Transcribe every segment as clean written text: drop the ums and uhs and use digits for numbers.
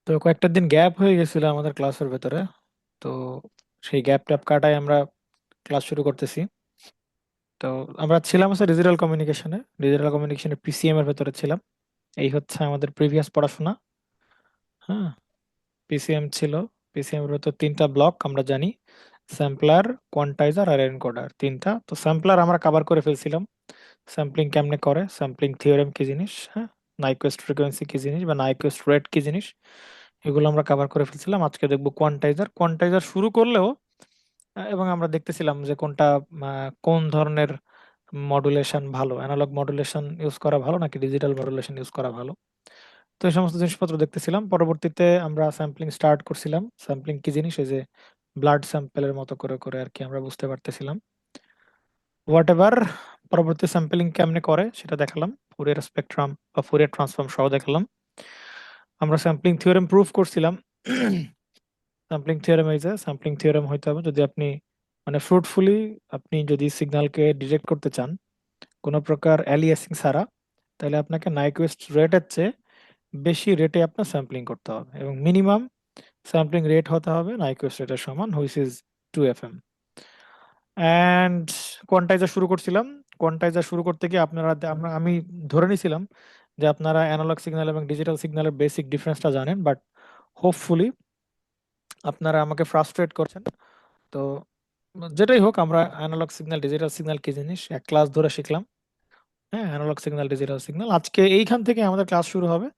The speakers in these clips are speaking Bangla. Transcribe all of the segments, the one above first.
তো কয়েকটা দিন গ্যাপ হয়ে গেছিল আমাদের ক্লাসের ভেতরে। তো সেই গ্যাপ ট্যাপ কাটায় আমরা ক্লাস শুরু করতেছি। তো আমরা ছিলাম হচ্ছে ডিজিটাল কমিউনিকেশনে পিসিএম এর ভেতরে ছিলাম। এই হচ্ছে আমাদের প্রিভিয়াস পড়াশোনা। হ্যাঁ, পিসিএম ছিল। পিসিএম এর ভেতর তিনটা ব্লক আমরা জানি: স্যাম্পলার, কোয়ান্টাইজার আর এনকোডার, তিনটা। তো স্যাম্পলার আমরা কভার করে ফেলছিলাম। স্যাম্পলিং কেমনে করে, স্যাম্পলিং থিওরেম কি জিনিস, হ্যাঁ, নাইকুয়েস্ট ফ্রিকোয়েন্সি কি জিনিস বা নাইকুয়েস্ট রেট কি জিনিস, এগুলো আমরা কভার করে ফেলছিলাম। আজকে দেখবো কোয়ান্টাইজার। কোয়ান্টাইজার শুরু করলেও এবং আমরা দেখতেছিলাম যে কোনটা কোন ধরনের মডুলেশন ভালো, অ্যানালগ মডুলেশন ইউজ করা ভালো নাকি ডিজিটাল মডুলেশন ইউজ করা ভালো। তো এই সমস্ত জিনিসপত্র দেখতেছিলাম। পরবর্তীতে আমরা স্যাম্পলিং স্টার্ট করছিলাম। স্যাম্পলিং কি জিনিস, এই যে ব্লাড স্যাম্পলের মতো করে করে আর কি আমরা বুঝতে পারতেছিলাম। হোয়াট এভার, পরবর্তী স্যাম্পলিং কেমনে করে সেটা দেখালাম, ফুরিয়ার স্পেকট্রাম বা ফুরিয়ার ট্রান্সফর্ম সহ দেখালাম। আমরা স্যাম্পলিং থিওরেম প্রুফ করছিলাম। স্যাম্পলিং থিওরেম, এই যে স্যাম্পলিং থিওরেম হইতে হবে যদি আপনি ফ্রুটফুলি আপনি যদি সিগন্যালকে ডিটেক্ট করতে চান কোনো প্রকার অ্যালিয়াসিং ছাড়া, তাহলে আপনাকে নাইকুইস্ট রেটের চেয়ে বেশি রেটে আপনার স্যাম্পলিং করতে হবে এবং মিনিমাম স্যাম্পলিং রেট হতে হবে নাইকুইস্ট রেটের সমান, হুইচ ইজ 2 FM। অ্যান্ড কোয়ান্টাইজার শুরু করছিলাম। কোয়ান্টাইজার শুরু করতে গিয়ে আমি ধরে নিয়েছিলাম যে আপনারা অ্যানালগ সিগন্যাল এবং ডিজিটাল সিগন্যালের বেসিক ডিফারেন্সটা জানেন, বাট হোপফুলি আপনারা আমাকে ফ্রাস্ট্রেট করছেন। তো যেটাই হোক, আমরা অ্যানালগ সিগন্যাল ডিজিটাল সিগন্যাল কি জিনিস এক ক্লাস ধরে শিখলাম। হ্যাঁ, অ্যানালগ সিগন্যাল ডিজিটাল সিগন্যাল, আজকে এইখান থেকে আমাদের ক্লাস শুরু হবে।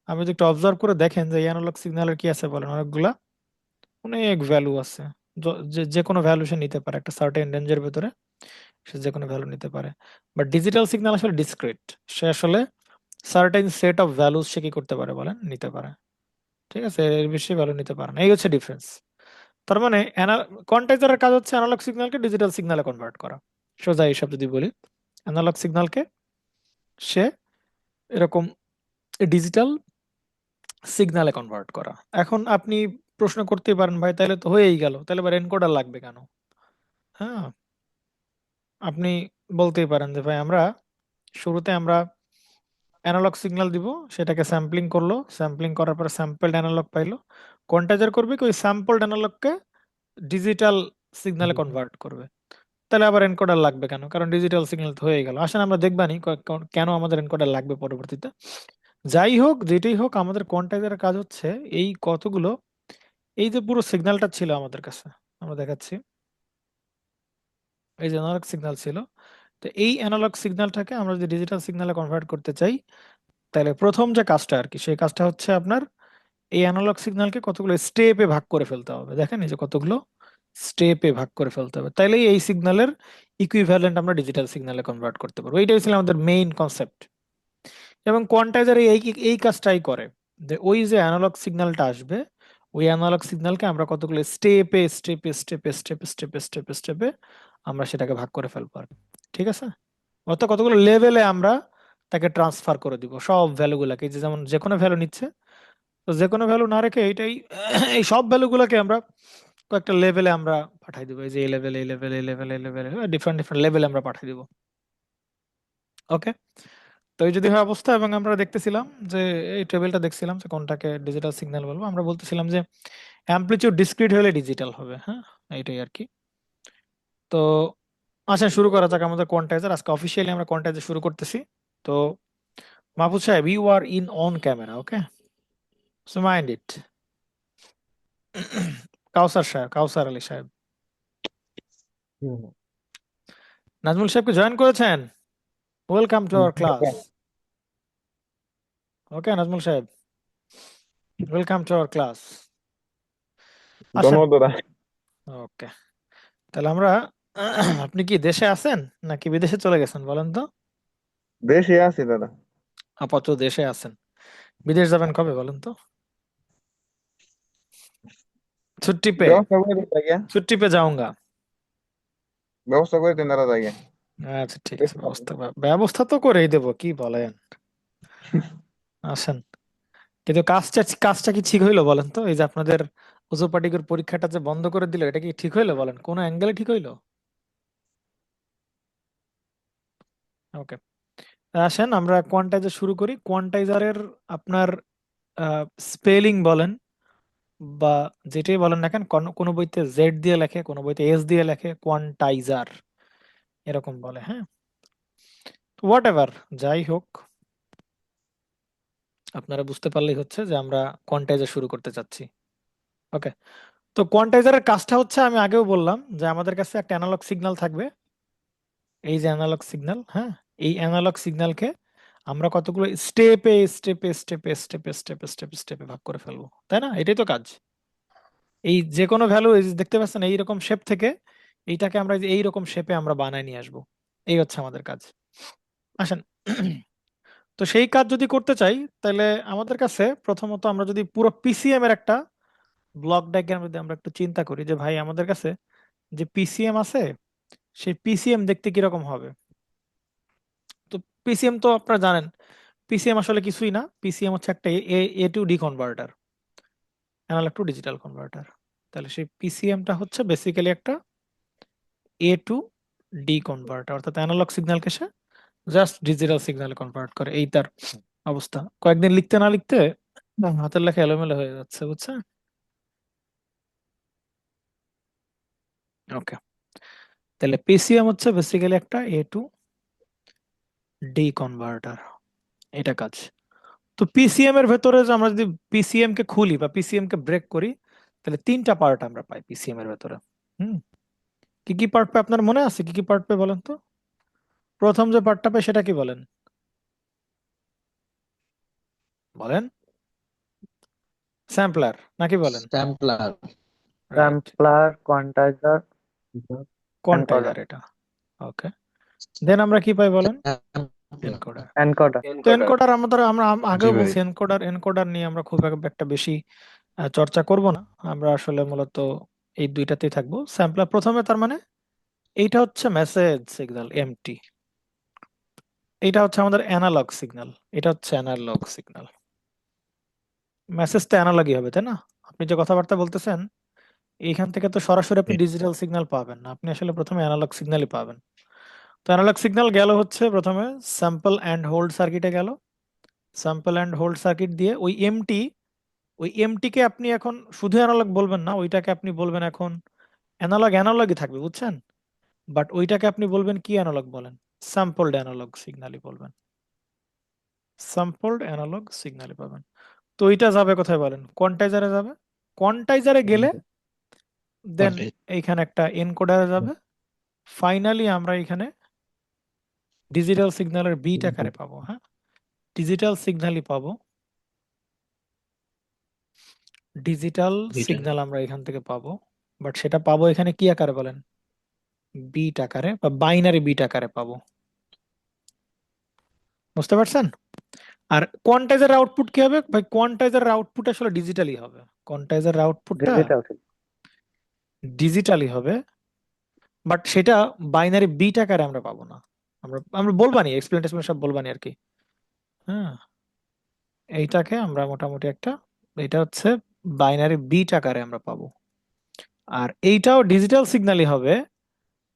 আপনি যদি একটু অবজার্ভ করে দেখেন যে অ্যানালগ সিগন্যালের কি আছে বলেন, অনেকগুলা অনেক ভ্যালু আছে। যে যে কোনো ভ্যালু সে নিতে পারে একটা সার্টেন রেঞ্জের ভেতরে, সে যে কোনো ভ্যালু নিতে পারে। বাট ডিজিটাল সিগন্যাল আসলে ডিসক্রিট, সে আসলে সার্টেন সেট অফ ভ্যালুস সে কি করতে পারে বলেন, নিতে পারে। ঠিক আছে, এর বেশি ভ্যালু নিতে পারে না, এই হচ্ছে ডিফারেন্স। তার মানে কোয়ান্টাইজারের কাজ হচ্ছে অ্যানালগ সিগন্যালকে ডিজিটাল সিগন্যালে কনভার্ট করা। সোজা হিসাব যদি বলি, অ্যানালগ সিগন্যালকে সে এরকম ডিজিটাল সিগন্যালে কনভার্ট করা। এখন আপনি প্রশ্ন করতেই পারেন, ভাই তাহলে তো হয়েই গেল, তাহলে আবার এনকোডার লাগবে কেন? হ্যাঁ, আপনি বলতেই পারেন যে ভাই আমরা শুরুতে আমরা অ্যানালগ সিগন্যাল দিব, সেটাকে স্যাম্পলিং করলো, স্যাম্পলিং করার পরে স্যাম্পলড অ্যানালগ পাইলো। কোয়ান্টাইজার করবে কি ওই স্যাম্পলড অ্যানালগকে ডিজিটাল সিগন্যালে কনভার্ট করবে। তাহলে আবার এনকোডার লাগবে কেন? কারণ ডিজিটাল সিগন্যাল তো হয়ে গেল। আসেন আমরা দেখবানি কেন আমাদের এনকোডার লাগবে পরবর্তীতে। যাই হোক, যেটাই হোক, আমাদের কোয়ান্টাইজারের কাজ হচ্ছে এই কতগুলো, এই যে পুরো সিগন্যালটা ছিল আমাদের কাছে, আমরা দেখাচ্ছি, এই যে অ্যানালগ সিগন্যাল ছিল। তো এই অ্যানালগ সিগন্যালটাকে আমরা যদি ডিজিটাল সিগন্যালে কনভার্ট করতে চাই, তাহলে প্রথম যে কাজটা আর কি, সেই কাজটা হচ্ছে আপনার এই অ্যানালগ সিগন্যালকে কতগুলো স্টেপে ভাগ করে ফেলতে হবে। দেখেন এই যে কতগুলো স্টেপে ভাগ করে ফেলতে হবে, তাইলেই এই সিগন্যালের ইকুইভ্যালেন্ট আমরা ডিজিটাল সিগন্যালে কনভার্ট করতে পারবো। এইটাই ছিল আমাদের মেইন কনসেপ্ট। এবং কোয়ান্টাইজার এই এই কাজটাই করে, যে ওই যে অ্যানালগ সিগন্যালটা আসবে, ওই অ্যানালগ সিগন্যালকে আমরা কতগুলো স্টেপে স্টেপে স্টেপে স্টেপে স্টেপে স্টেপে স্টেপে আমরা সেটাকে ভাগ করে ফেলবো আর কি। ঠিক আছে, অর্থাৎ কতগুলো লেভেলে আমরা তাকে ট্রান্সফার করে দিব সব ভ্যালুগুলাকে, যে যেমন যে কোনো ভ্যালু নিচ্ছে, তো যে কোনো ভ্যালু না রেখে এইটাই এই সব ভ্যালুগুলোকে আমরা কয়েকটা লেভেলে আমরা পাঠাই দিব, এই যে এই লেভেল, এই লেভেল, এই লেভেল, এই লেভেল, ডিফারেন্ট ডিফারেন্ট লেভেলে আমরা পাঠাই দিব। ওকে, তো এই যদি হয় অবস্থা, এবং আমরা দেখতেছিলাম যে এই টেবিলটা দেখছিলাম যে কোনটাকে ডিজিটাল সিগন্যাল বলবো। আমরা বলতেছিলাম যে অ্যামপ্লিটিউড ডিসক্রিট হলে ডিজিটাল হবে। হ্যাঁ, এইটাই আর কি। তো আচ্ছা, শুরু করা যাক আমাদের কোয়ান্টাইজার। আজকে অফিসিয়ালি আমরা কোয়ান্টাইজার শুরু করতেছি। তো মাহফুজ সাহেব, you are in on camera, okay, so mind it. Kausar সাহেব, কাউসার আলী সাহেব, হুম। নাজমুল সাহেবকে জয়েন করেছেন, welcome to our class. Okay Nazmul সাহেব, ওয়েলকাম টু আওয়ার ক্লাস। আসেন। ধন্যবাদ দাদা। ওকে, তাহলে আমরা আপনি কি দেশে আছেন নাকি বিদেশে চলে গেছেন বলেন তো? দেশে আছি দাদা। আপাতত দেশে আছেন, বিদেশ যাবেন কবে বলেন তো? ছুट्टी पे, ব্যবস্থা করে দিন জায়গা। ছুट्टी पे जाऊंगा। ব্যবস্থা করে দিন দাদা জায়গা। আচ্ছা ঠিক আছে, ব্যবস্থা ব্যবস্থা তো করেই দেবো, কি বলেন। আসেন, কিন্তু কাজটা কাজটা কি ঠিক হইলো বলেন তো? এই যে আপনাদের উচ্চ পাটিকের পরীক্ষাটা যে বন্ধ করে দিল, এটা কি ঠিক হইলো বলেন, কোন অ্যাঙ্গেলে ঠিক হইলো? ওকে, আসেন আমরা কোয়ান্টাইজার শুরু করি। কোয়ান্টাইজারের আপনার স্পেলিং বলেন বা যেটাই বলেন না কেন, কোনো বইতে জেড দিয়ে লেখে, কোনো বইতে এস দিয়ে লেখে, কোয়ান্টাইজার এরকম বলে, হ্যাঁ। হোয়াট এভার, যাই হোক, আপনারা বুঝতে পারলেই হচ্ছে যে আমরা কোয়ান্টাইজার শুরু করতে চাচ্ছি। ওকে, তো কোয়ান্টাইজারের কাজটা হচ্ছে, আমি আগেও বললাম যে আমাদের কাছে একটা অ্যানালগ সিগন্যাল থাকবে, এই যে অ্যানালগ সিগন্যাল, হ্যাঁ, এই অ্যানালগ সিগন্যালকে আমরা কতগুলো স্টেপে স্টেপে স্টেপে স্টেপে স্টেপে স্টেপে স্টেপে ভাগ করে ফেলবো, তাই না? এটাই তো কাজ। এই যে কোনো ভ্যালু দেখতে পাচ্ছেন এইরকম শেপ থেকে, এইটাকে আমরা এইরকম শেপে আমরা বানায় নিয়ে আসবো, এই হচ্ছে আমাদের কাজ। আসেন, তো সেই কাজ যদি করতে চাই, তাহলে আমাদের কাছে প্রথমত আমরা যদি পুরো পিসিএম এর একটা ব্লক ডায়াগ্রাম যদি আমরা একটু চিন্তা করি, যে ভাই আমাদের কাছে যে পিসিএম আছে, সেই পিসিএম দেখতে কিরকম হবে। তো পিসিএম তো আপনারা জানেন, পিসিএম আসলে কিছুই না, পিসিএম হচ্ছে একটা A to D converter, analogue to digital converter. তাহলে সেই পিসিএমটা হচ্ছে বেসিক্যালি একটা এ টু ডি কনভার্টার, অর্থাৎ অ্যানালগ সিগন্যালকে সে জাস্ট ডিজিটাল সিগন্যালে কনভার্ট করে, এই তার অবস্থা। কয়েকদিন লিখতে না লিখতে হাতের লেখা এলোমেলো হয়ে যাচ্ছে, বুঝছেন? ওকে, তাহলে পিসিএম হচ্ছে বেসিক্যালি একটা এ টু ডি কনভার্টার, এটা কাজ। তো পিসিএম এর ভেতরে যে আমরা যদি পিসিএম কে খুলি বা পিসিএম কে ব্রেক করি, তাহলে তিনটা পার্ট আমরা পাই পিসিএম এর ভেতরে। হুম, কি কি পার্ট পাই আপনার মনে আছে? কি কি পার্ট পাই বলেন তো? প্রথম যে পার্টটা পাই সেটা কি বলেন? বলেন, স্যাম্পলার নাকি বলেন? স্ট্যাম্পলার। Right, sampler, quantizer, encoder. Quantizer এটা। ওকে, দেন আমরা কি পাই বলেন? এনকোডার। এনকোডার। তো এনকোডার আমাদের, আমরা জি আগেও ভাই। বলছি, এনকোডার এনকোডার নিয়ে আমরা খুব একটা বেশি চর্চা করব না। আমরা আসলে মূলত এই দুইটাতেই থাকবো। স্যাম্পলার প্রথমে, তার মানে এইটা হচ্ছে মেসেজ সিগন্যাল এমটি, এটা হচ্ছে আমাদের অ্যানালগ সিগন্যাল, এটা হচ্ছে অ্যানালগ সিগন্যাল। মেসেজটা অ্যানালগই হবে, তাই না? আপনি যে কথাবার্তা বলতেছেন, এইখান থেকে তো সরাসরি আপনি ডিজিটাল সিগন্যাল পাবেন না, আপনি আসলে প্রথমে অ্যানালগ সিগন্যালই পাবেন। তো অ্যানালগ সিগন্যাল গেল হচ্ছে প্রথমে স্যাম্পল অ্যান্ড হোল্ড সার্কিটে গেল। স্যাম্পল অ্যান্ড হোল্ড সার্কিট দিয়ে ওই এমটি কে আপনি এখন শুধু অ্যানালগ বলবেন না, ওইটাকে আপনি বলবেন এখন অ্যানালগ, অ্যানালগই থাকবে, বুঝছেন? বাট ওইটাকে আপনি বলবেন কি অ্যানালগ বলেন? স্যাম্পলড অ্যানালগ সিগন্যালই বলবেন, স্যাম্পলড অ্যানালগ সিগন্যালই পাবেন। তো ওইটা যাবে কোথায় বলেন? কোয়ান্টাইজারে যাবে। কোয়ান্টাইজারে গেলে দেন এইখানে একটা এনকোডারে যাবে। ফাইনালি আমরা এখানে ডিজিটাল সিগন্যালের বিট আকারে পাবো, হ্যাঁ, ডিজিটাল সিগন্যালই পাবো, ডিজিটাল দুইটা। সিগন্যাল আমরা এখান থেকে পাবো। বাট সেটা পাবো এখানে কি আকারে বলেন? বিট আকারে বা বাইনারি বিট আকারে পাবো, বুঝতে পারছেন? আর কোয়ান্টাইজার আউটপুট কি হবে ভাই? কোয়ান্টাইজার আউটপুট আসলে ডিজিটালি হবে, কোয়ান্টাইজার আউটপুটটা ডিজিটাল। ডিজিটালি হবে, বাট সেটা বাইনারি বিট আকারে আমরা পাবো না। আমরা আমরা বলবানি, এক্সপ্লেনেশন সব বলবানি আর কি, হ্যাঁ। এইটাকে আমরা মোটামুটি একটা, এটা হচ্ছে বাইনারি বিট আকারে আমরা পাবো। আর এইটাও ডিজিটাল সিগন্যালই হবে,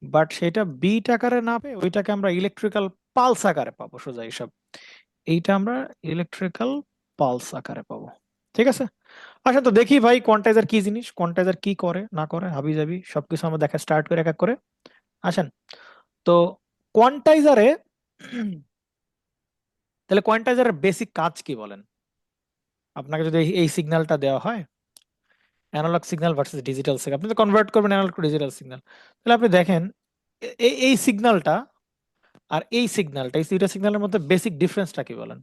বাট সেটা বিট আকারে না পেয়ে ওইটাকে আমরা ইলেকট্রিক্যাল পালস আকারে পাবো, সোজা হিসাব। এইটা আমরা ইলেকট্রিক্যাল পালস আকারে পাবো, ঠিক আছে? আচ্ছা, তো দেখি ভাই কোয়ান্টাইজার কি জিনিস, কোয়ান্টাইজার কি করে না করে, হাবি জাবি সবকিছু আমরা দেখা স্টার্ট করে এক এক করে। আসেন, তো কোয়ান্টাইজারে তাহলে কোয়ান্টাইজারের বেসিক কাজ কি বলেন? আপনাকে যদি এই সিগন্যালটা দেওয়া হয়, analog signal versus digital signal, আপনি তো কনভার্ট করবেন অ্যানালগ টু ডিজিটাল সিগন্যাল, তাহলে আপনি দেখেন এই সিগন্যালটা আর এই সিগন্যালটা, এই দুইটা সিগন্যালের মধ্যে বেসিক ডিফারেন্সটা কি বলেন?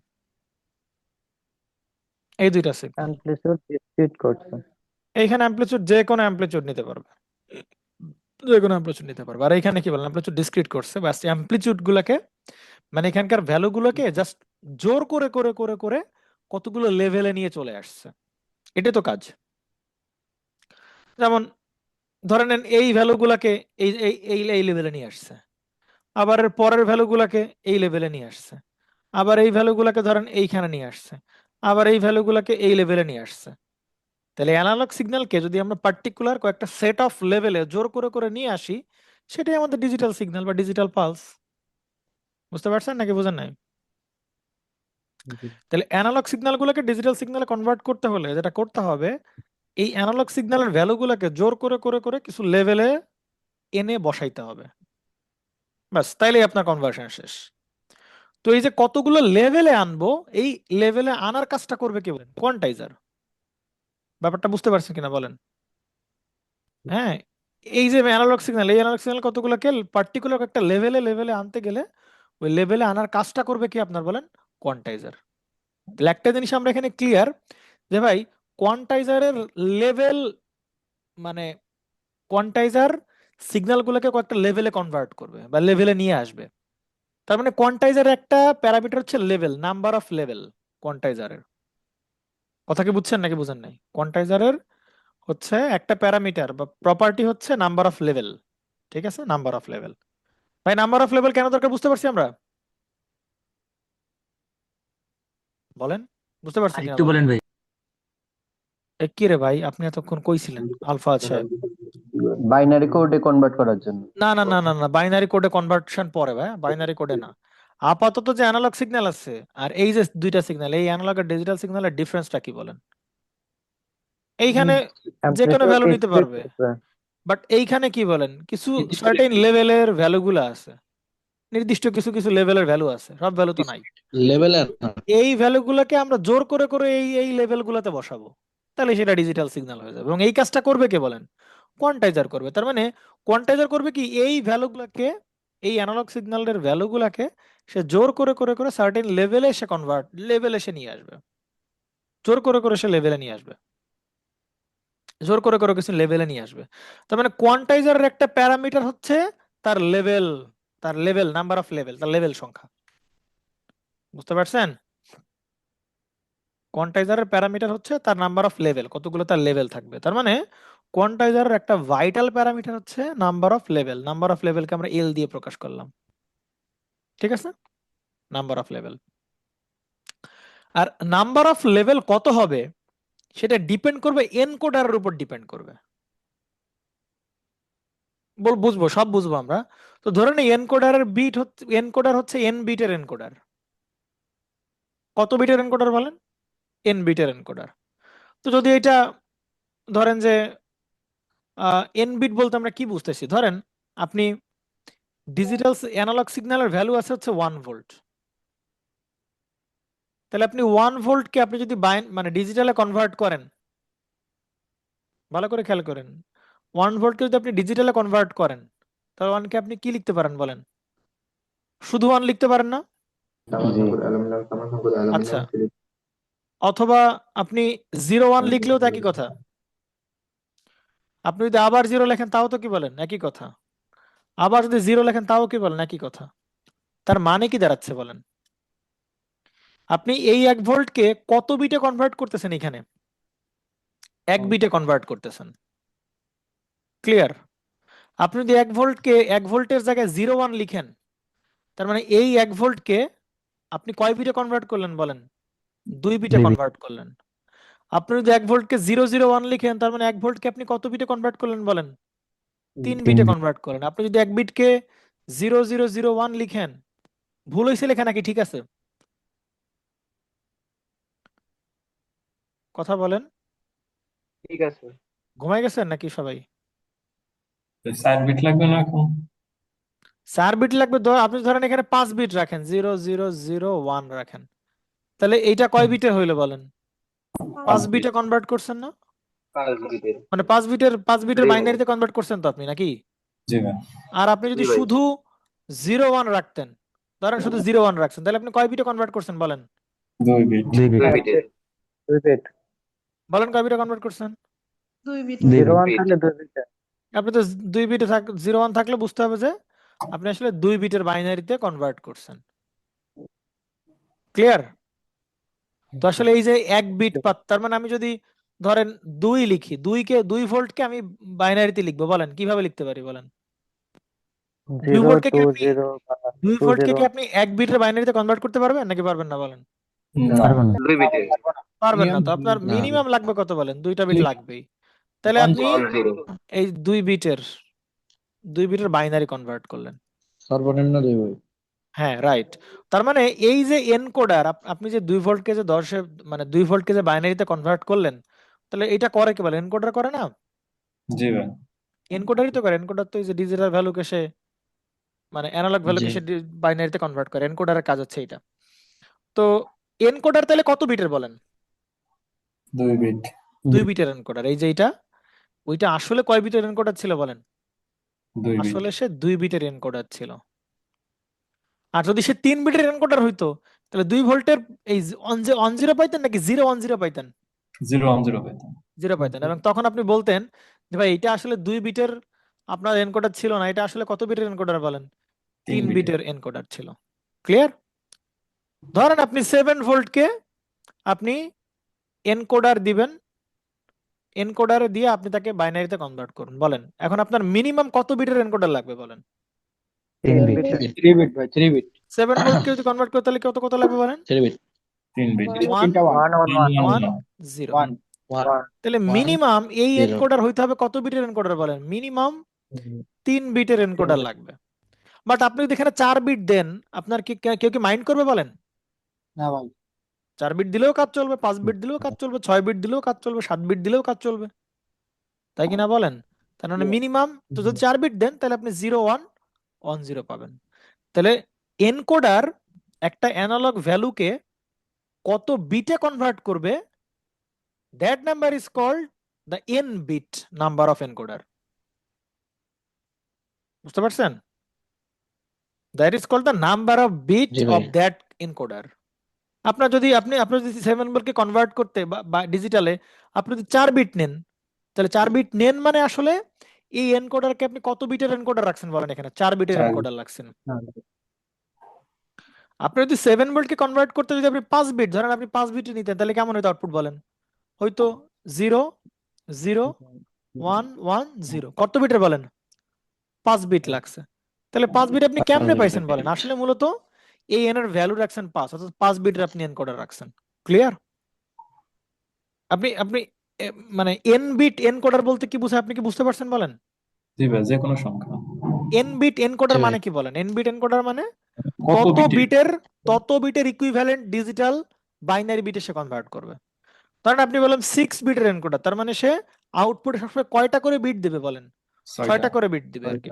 এই দুইটা সিগন্যাল, অ্যামপ্লিটিউড ডিসক্রিট করছে। এইখানে অ্যামপ্লিচিউড যে কোনো অ্যামপ্লিচিউড নিতে পারবে, যে কোনো অ্যামপ্লিচিউড নিতে পারবে। আর এখানে কি বলেন? অ্যামপ্লিচিউড ডিসক্রিট করছে, বাস অ্যামপ্লিচিউড গুলাকে, মানে এখানকার ভ্যালু গুলোকে জাস্ট জোর করে করে করে করে কতগুলো লেভেলে নিয়ে চলে আসছে, এটাই তো কাজ। যেমন ধরে নেন এই ভ্যালু গুলাকে এই এই এই এই লেভেলে নিয়ে আসছে, আবার এর পরের ভ্যালু গুলাকে এই লেভেলে নিয়ে আসছে, আবার এই ভ্যালু গুলাকে ধরেন এইখানে নিয়ে আসছে, আবার এই ভ্যালু গুলাকে এই লেভেলে নিয়ে আসছে। তাহলে অ্যানালগ সিগন্যালকে যদি আমরা পার্টিকুলার কয়েকটা সেট অফ লেভেলে জোর করে করে নিয়ে আসি, সেটাই আমাদের ডিজিটাল সিগন্যাল বা ডিজিটাল পালস। বুঝতে পারছেন নাকি বুঝেন নাই? জি তাহলে অ্যানালগ সিগন্যালগুলোকে ডিজিটাল সিগন্যালে কনভার্ট করতে হলে যেটা করতে হবে, এই অ্যানালগ সিগন্যালের ভ্যালুগুলোকে জোর করে করে করে কিছু লেভেলে এনে বসাইতে হবে। ব্যাস, তাইলেই আপনার কনভার্সন শেষ। তো এই যে কতগুলো লেভেলে আনবো, এই লেভেলে আনার কাজটা করবে কি বলেন? কোয়ান্টাইজার। ব্যাপারটা বুঝতে পারছেন কিনা বলেন? হ্যাঁ, এই যে অ্যানালগ সিগন্যাল, এই অ্যানালগ সিগন্যাল কতগুলোকে পার্টিকুলার একটা লেভেলে লেভেলে আনতে গেলে ওই লেভেলে আনার কাজটা করবে কি আপনার বলেন? কোয়ান্টাইজার। তাহলে একটা জিনিস আমরা এখানে ক্লিয়ার যে ভাই, কোয়ান্টাইজারের লেভেল মানে কোয়ান্টাইজার সিগন্যালগুলোকে কয়েকটা লেভেলে কনভার্ট করবে বা লেভেলে নিয়ে আসবে। তার মানে কোয়ান্টাইজারের একটা প্যারামিটার হচ্ছে লেভেল, নাম্বার অফ লেভেল। কোয়ান্টাইজারের কথা কি বুঝছেন নাকি বুঝেন নাই? কোয়ান্টাইজারের হচ্ছে একটা প্যারামিটার বা প্রপার্টি হচ্ছে নাম্বার অফ লেভেল। ঠিক আছে, নাম্বার অফ লেভেল। ভাই নাম্বার অফ লেভেল কেন দরকার বুঝতে পারছি আমরা? বলেন, বুঝতে পারছেন কিনা আরেকটু বলেন। বলেন ভাই। কি রে ভাই, আপনি এতক্ষণ কইছিলেন আলফাজ সাহেব? বাইনারি কোডে কনভার্ট করার জন্য। না না না না না, বাইনারি কোডে কনভার্সন পরে ভাই, বাইনারি কোডে না। আপাতত যে অ্যানালগ সিগন্যাল আছে আর এই যে দুইটা সিগন্যাল, এই অ্যানালগ আর ডিজিটাল সিগন্যালের ডিফারেন্সটা কি বলেন? এইখানে যে কোনো ভ্যালু নিতে স্প্লিট পারবে, করবে। বাট এইখানে কি বলেন, কিছু সার্টেন লেভেলের ভ্যালুগুলো আছে, নির্দিষ্ট কিছু কিছু লেভেলের ভ্যালু আছে, সব ভ্যালু তো নাই। লেভেলের না। এই ভ্যালুগুলোকে আমরা জোর করে করে এই এই লেভেলগুলোতে বসাবো, তাহলে সেটা ডিজিটাল সিগন্যাল হয়ে যাবে। এবং এই কাজটা করবে কে বলেন? কোয়ান্টাইজার করবে। তার মানে কোয়ান্টাইজার করবে কি, এই ভ্যালুগুলোকে, এই অ্যানালগ সিগন্যালের ভ্যালুগুলোকে সে জোর করে করে করে সার্টেন লেভেলে সে কনভার্ট, লেভেলে সে নিয়ে আসবে, জোর করে করে সে লেভেলে নিয়ে আসবে, জোর করে করে কিছু লেভেলে নিয়ে আসবে। তার মানে কোয়ান্টাইজারের একটা প্যারামিটার হচ্ছে তার লেভেল, তার লেভেল, নাম্বার অফ লেভেল, তার লেভেল সংখ্যা। বুঝতে পারছেন? কোয়ান্টাইজারের প্যারামিটার হচ্ছে তার নাম্বার অফ লেভেল, কতগুলো তার লেভেল থাকবে। তার মানে কোয়ান্টাইজারের একটা ভাইটাল প্যারামিটার হচ্ছে number of level. Number of লেভেলকে আমরা এল দিয়ে প্রকাশ করলাম। ঠিক আছে, নাম্বার অফ লেভেল। আর নাম্বার অফ লেভেল কত হবে সেটা ডিপেন্ড করবে এনকোডারের উপর, ডিপেন্ড করবে। বুঝবো, সব বুঝবো আমরা। তো ধরে নিই এনকোডারের বিট হচ্ছে, এনকোডার হচ্ছে এন বিটের এনকোডার। কত বিটের এনকোডার বলেন? এন বিটের এনকোডার। তো যদি এটা ধরেন যে এন বিট বলতে আমরা কি বুঝতেছি, ধরেন আপনি ডিজিটাল অ্যানালগ সিগন্যালের ভ্যালু আছে হচ্ছে 1 ভোল্ট। তাহলে আপনি 1 ভোল্টকে আপনি যদি মানে ডিজিটালে কনভার্ট করেন, ভালো করে খেয়াল করেন, 1 ভোল্টকে যদি আপনি ডিজিটালে কনভার্ট করেন, তাহলে ওয়ানকে আপনি কি লিখতে পারেন বলেন? শুধু ওয়ান লিখতে পারেন না? জি আচ্ছা, অথবা আপনি 0 1 লিখলেও তো একই কথা। আপনি যদি আবার 0 লেখেন তাও তো কি বলেন? একই কথা। আবার যদি 0 লেখেন তাও কি বলেন? একই কথা। তার মানে কি দাঁড়াচ্ছে বলেন? আপনি এই 1 ভোল্টকে কত বিটে কনভার্ট করতেছেন? এখানে 1 বিটে কনভার্ট করতেছেন। ক্লিয়ার? আপনি যদি 1 ভোল্টকে, 1 ভোল্টের জায়গায় 0 1 লিখেন, তার মানে এই 1 ভোল্টকে আপনি কয় বিটে কনভার্ট করলেন বলেন? 2 বিটে কনভার্ট করলেন। আপনি যদি 1 ভোল্টকে 0 0 1 লিখেন, তার মানে 1 ভোল্টকে আপনি কত বিটে কনভার্ট করলেন বলেন? 3 বিটে কনভার্ট করেন। আপনি যদি 1 বিটকে 0 0 0 1 লিখেন, ভুল হয়েছে লেখা নাকি ঠিক আছে? কথা বলেন। ঠিক আছে। ঘুমাই গেছেন নাকি সবাই? 4 বিট লাগবে না এখন? 4 বিট লাগবে। আপনি ধরেন এখানে 5 বিট রাখেন, 0 0 0 1 রাখেন, তাহলে এইটা কয় বিটে হইলো বলেন? 5 বিটে কনভার্ট করছেন না? 5 বিটের। মানে 5 বিটের বাইনারিতে কনভার্ট করছেন তো আপনি নাকি? জি ভাই। আর আপনি যদি শুধু 0 1 রাখতেন, ধরেন শুধু 0 1 রাখছেন, তাহলে আপনি কয় বিটে কনভার্ট করছেন বলেন? 2 বিট। 2 বিট। বলেন কয় বিটে কনভার্ট করছেন? 2 বিট। 0 1 থাকলে 2 বিটে। আপনি তো 2 বিটে 0 1 থাকলে বুঝতে হবে যে আপনি আসলে 2 বিটের বাইনারিতে কনভার্ট করছেন। ক্লিয়ার? তো আসলে এই যে 1 বিট তার মানে আমি যদি ধরেন 2 লিখি, 2 ভোল্টকে আমি বাইনারিতে লিখবো, বলেন কিভাবে লিখতে পারি বলেন? 2 0 ভোল্টকে কি 2 আপনি 0 দুই 2 ভোল্টকে 0 কি আপনি 1 বিটের বাইনারিতে কনভার্ট করতে পারবেন নাকি পারবেন না বলেন? না। পারবো না। 2 বিটে। পারবেন না। তো আপনার না। মিনিমাম লাগবে কত বলেন? 2টা বিট লাগবেই। তাহলে 1 আপনি এই 2 বিটের বাইনারি কনভার্ট করলেন। সর্বনিম্ন 2 বিট। হ্যাঁ, রাইট। তার মানে এই যে এনকোডার, আপনি যে 2 ভোল্টকে যে 10 মানে 2 ভোল্টকে যে বাইনারিতে কনভার্ট করলেন, তাহলে এটা করে কি বলে? এনকোডার করে না? জি ভাই। এনকোডারই তো করে। এনকোডার তো এই যে ডিজিটাল ভ্যালুকে সে মানে অ্যানালগ জি ভ্যালুকে সে বাইনারিতে কনভার্ট করে। এনকোডারের কাজ হচ্ছে এটা। তো এনকোডার তাহলে কত বিটের বলেন? 2 বিট। 2 বিটের এনকোডার। এই যে এটা, ওইটা আসলে কয় বিটের এনকোডার ছিল বলেন? 2 বিট। আসলে সে 2 বিটের এনকোডার ছিল। আর যদি সে 3 বিটের এনকোডার হইতো, তাহলে 2 ভোল্টের এই অন জিরো পাইতেন নাকি 0 1 0 পাইতেন? 0 1 0 পেতাম। 0 পাইতেন। এবং তখন আপনি বলতেন যে ভাই এটা আসলে 2 বিটের আপনার এনকোডার ছিল না, এটা আসলে কত বিটের এনকোডার বলেন? 3 বিটের। 3 বিটের এনকোডার ছিল। ক্লিয়ার? ধরেন আপনি 7 ভোল্টকে আপনি এনকোডার দিবেন, এনকোডারে দিয়ে আপনি তাকে বাইনারিতে কনভার্ট করুন। বলেন এখন আপনার মিনিমাম কত বিটের এনকোডার লাগবে বলেন? 3 বিট, 3 বিট ভাই, 3 বিট। 7 ভোল্টকে যদি কনভার্ট করতে তাহলে কত কত লাগবে বলেন? 3 বিট 3 বিট। 1 1 1 1 1 1 0। 1 1 তাহলে 1 মিনিমাম এই 0 এনকোডার হইতে হবে কত বিটের এনকোডার বলেন? মিনিমাম 3 বিটের এনকোডার 3 বিট। লাগবে। বাট আপনি যদি এখানে 4 বিট দেন, আপনার কি কেউ কি মাইন্ড করবে বলেন? না ভাই। 4 বিট দিলেও কাজ চলবে, 5 বিট দিলেও কাজ চলবে, 6 বিট দিলেও কাজ চলবে, 7 বিট দিলেও কাজ চলবে, তাই কি না বলেন? তার মানে মিনিমাম তো যদি 4 বিট দেন তাহলে আপনি 0 1 1 0 পাবেন। তাহলে এনকোডার একটা অ্যানালগ ভ্যালুকে কত বিটে কনভার্ট করবে, that number is called the N bit number of encoder. বুঝতে পারছেন? That is called the number of bit G of by that encoder. আপনার যদি 7 ভোল্টকে কনভার্ট করতে বা ডিজিটালে আপনি যদি 4 বিট নেন, তাহলে 4 বিট নেন মানে আসলে এই এনকোডারকে আপনি কত বিটের এনকোডার রাখছেন বলেন? এখানে 4 বিটের 4 এনকোডার রাখছেন। আপনি যদি 7 ভোল্টকে কনভার্ট করতে যদি আপনি 5 বিট ধরেন, আপনি 5 বিট নিতেন, তাহলে কেমন হইতো আউটপুট বলেন? হয়তো 0 0 1 1 0। কত বিটের বলেন? 5 বিট লাগছে। তাহলে 5 বিট আপনি কেমনে 5 পাইছেন বলেন? বিট আসলে মূলত এই এন এর ভ্যালু রাখছেন 5, অর্থাৎ 5 বিটের আপনি এনকোডার রাখছেন। ক্লিয়ার? আপনি আপনি এ, মানে এন বিট এনকোডার বলতে কি বোঝায় আপনি কি বুঝতে পারছেন বলেন? জি ভাই, যে কোনো সংখ্যা। এন বিট জি এনকোডার ভাই মানে কি বলেন? এন বিট এনকোডার মানে কত তত বিটের? বিটের তত বিটের ইকুইভ্যালেন্ট ডিজিটাল বাইনারি বিটে সে কনভার্ট করবে। ধরেন আপনি বলেন 6 বিটের এনকোডার, তার মানে সে আউটপুটে সবসময় কয়টা করে বিট দিবে বলেন? 6টা। 6টা করে বিট দিবে আর কি।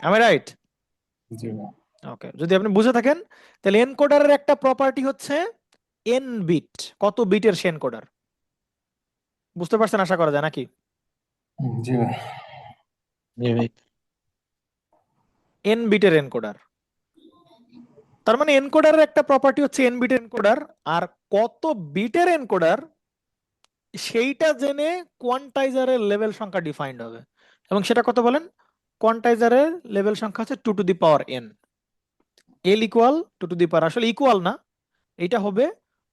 আমি রাইট? জি ভাই। ওকে, যদি আপনি বুঝে থাকেন তাহলে এনকোডারের একটা প্রপার্টি হচ্ছে এন বিট, কত বিটের সে এনকোডার। বুঝতে পারছেন আশা করা যায় নাকি? জি ভাই। জি ভাই এন বিটের এনকোডার। তার মানে এনকোডারের একটা প্রপার্টি হচ্ছে এন বিটের এনকোডার, আর কত বিটের এনকোডার সেইটা জেনে কোয়ান্টাইজারের লেভেল সংখ্যা ডিফাইন্ড হবে। এবং সেটা কত বলেন? কোয়ান্টাইজারের লেভেল সংখ্যা হচ্ছে 2 to the power n। L equal 2 to the power, আসলে ইকুয়াল না, এটা হবে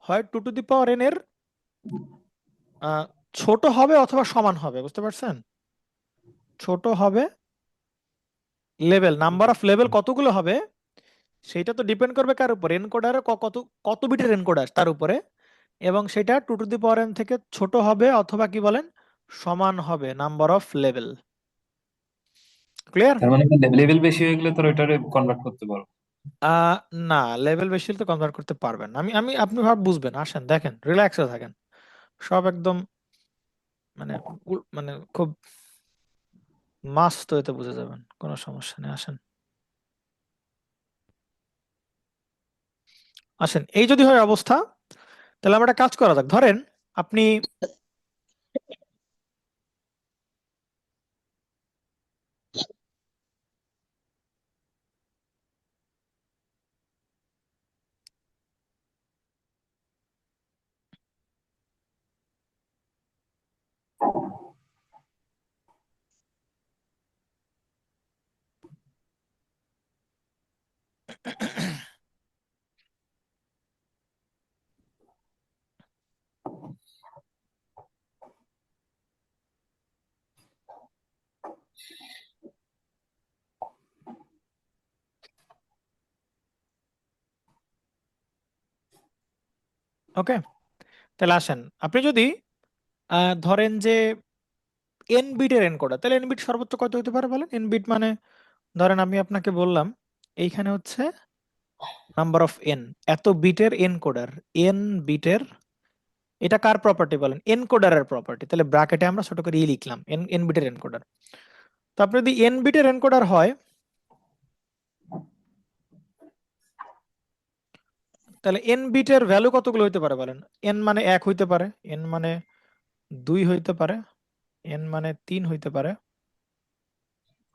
হয় 2 টু দি পাওয়ার n এর আহ, ছোট হবে অথবা সমান হবে। বুঝতে পারছেন? ছোট হবে লেভেল, নাম্বার অফ লেভেল কতগুলো হবে সেটা তো ডিপেন্ড করবে কার উপর? এনকোডারে কত কত বিটের এনকোডার তার উপরে। এবং সেটা 2 টু দি পাওয়ার n থেকে ছোট হবে অথবা কি বলেন সমান হবে নাম্বার অফ লেভেল। ক্লিয়ার? তার মানে লেভেল বেশি হয়ে গেলে তোর ওইটারে কনভার্ট করতে পারবো। আহ না, লেভেল বেশি হলে তো কনভার্ট করতে পারবেন না। আমি আমি আপনি ভাব বুঝবেন, আসেন দেখেন, রিল্যাক্সে থাকেন, সব একদম মানে মানে খুব মাস্ত এতে বুঝে যাবেন, কোনো সমস্যা নেই। আসেন আসেন, এই যদি হয় অবস্থা, তাহলে আমরা একটা কাজ করা যাক। ধরেন আপনি ওকে, তাহলে আসেন আপনি যদি ধরেন যে এন বিটের এনকোডার, তাহলে এন বিট সর্বোচ্চ কত হতে পারে বলেন? এন বিট মানে ধরেন আমি আপনাকে বললাম এইখানে হচ্ছে নাম্বার অফ এন, এত বিটের এনকোডার, এন বিটের, এটা কার প্রপার্টি বলেন? এনকোডারের প্রপার্টি। তাহলে ব্র্যাকেটে আমরা ছোট করে ই লিখলাম, এন এন বিটের এনকোডার। তো আপনি যদি এন বিটের এনকোডার হয়, তাহলে এন বিটের ভ্যালু কতগুলো হইতে পারে বলেন? এন মানে 1 হইতে পারে, এন মানে 2 হইতে পারে, এন মানে 3 হইতে পারে,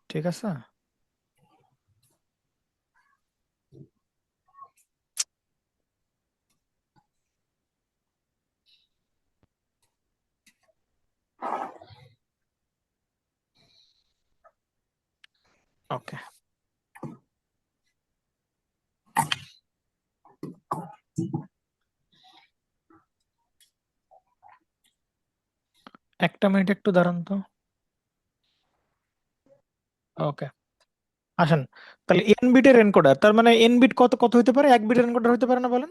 ঠিক আছে? ওকে, একটা মিনিট একটু দাঁড়ান তো। ওকে, আসেন। তাহলে এন বিটের এনকোডার, তার মানে এন বিট কত কত হইতে পারে? 1 বিটের এনকোডার হইতে পারে না বলেন?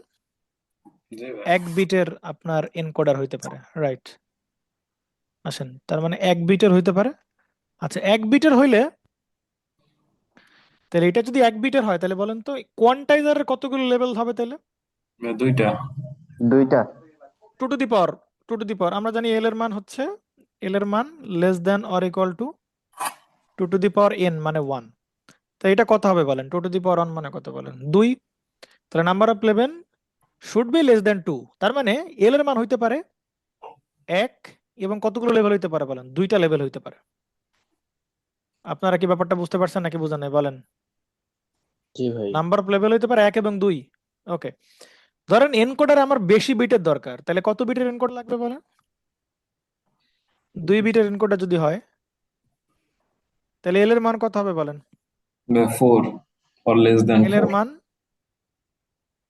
জি ভাই 1 বিটের আপনার এনকোডার হইতে পারে, রাইট? আসেন, তার মানে 1 বিটের হইতে পারে। আচ্ছা, 1 বিটের হইলে, তাহলে এটা যদি 1 বিটের হয়, তাহলে বলেন তো কোয়ান্টাইজারের কতগুলো লেভেল হবে তাহলে? দুইটা। দুইটা। 2 to the power, 2 to the পাওয়ার, আমরা জানি এল এর মান হচ্ছে, এল এর মান less than or equal to 2 to the power N মানে 1। তো এটা কত হবে বলেন? 2 টু দি পাওয়ার 1 মানে কত বলেন? 2। তাহলে number of level should be less than 2, তার মানে এল এর মান হইতে পারে 1, এবং কতগুলো লেভেল হইতে পারে বলেন? 2টা লেভেল হইতে পারে। আপনারা কি ব্যাপারটা বুঝতে পারছেন নাকি বুঝেন নাই বলেন? জি ভাই। নাম্বার অফ লেভেল হইতে পারে 1 এবং 2। ওকে, ধরেন এনকোডার আমার বেশি বিটের দরকার, তাহলে কত বিটের এনকোড লাগবে বলেন? 2 বিটের এনকোডার যদি হয়, তাহলে এল এর মান কত হবে বলেন? 4 or less than এল এর 4। মান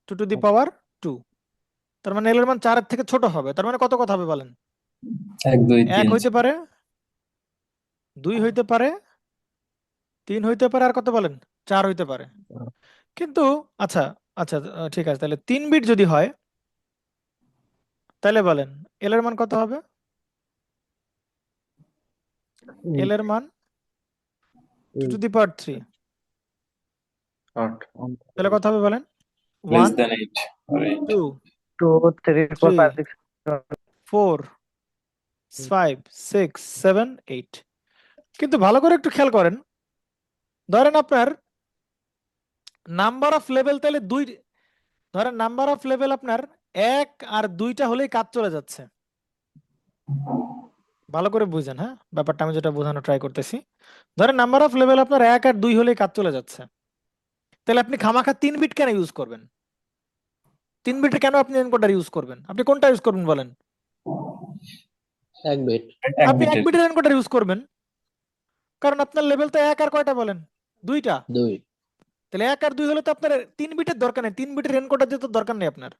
2 টু দি পাওয়ার 2, তার মানে এল এর মান 4 এর থেকে ছোট হবে, তার মানে কত কথা হবে বলেন? 1 2 1 3 হইতে পারে, 2 হইতে পারে, 3 হইতে পারে, আর কত বলেন? 4 হইতে পারে। কিন্তু আচ্ছা, আচ্ছা, ঠিক আছে, তাহলে 3 বিট যদি হয়, তাহলে বলেন এল এর মান কত হবে? এল এর মান 2 টু দি পাওয়ার 3, তাহলে কত হবে বলেন? less 1 than 8 or 8। 2 2 3 4 3 5 6 4 5 6 7 8। কিন্তু ভালো করে একটু খেয়াল করেন, ধরেন আপনার নাম্বার অফ লেভেল তাহলে 2, ধরেন নাম্বার অফ লেভেল আপনার 1 আর 2টা হলেই কাজ চলে যাচ্ছে। ভালো করে বুঝেন, হ্যাঁ, ব্যাপারটা আমি যেটা বোঝানো ট্রাই করতেছি। ধরেন নাম্বার অফ লেভেল আপনার 1 আর 2 হলেই কাজ চলে যাচ্ছে, তাহলে আপনি খামাখা 3 বিট কেন ইউজ করবেন? 3 বিটে কেন আপনি এনকোডার ইউজ করবেন? আপনি কোনটা ইউজ করবেন বলেন? 1 বিট। 1 আপনি 1 বিটের। বিটের এনকোডার ইউজ করবেন, কারণ আপনার লেভেল তো 1 আর কয়টা বলেন? 2টা। 2। তাহলে 1 আর 2 হলে তো আপনার 3 বিটের দরকার নেই, 3 বিটের এনকোডার যেতে দরকার নেই আপনার।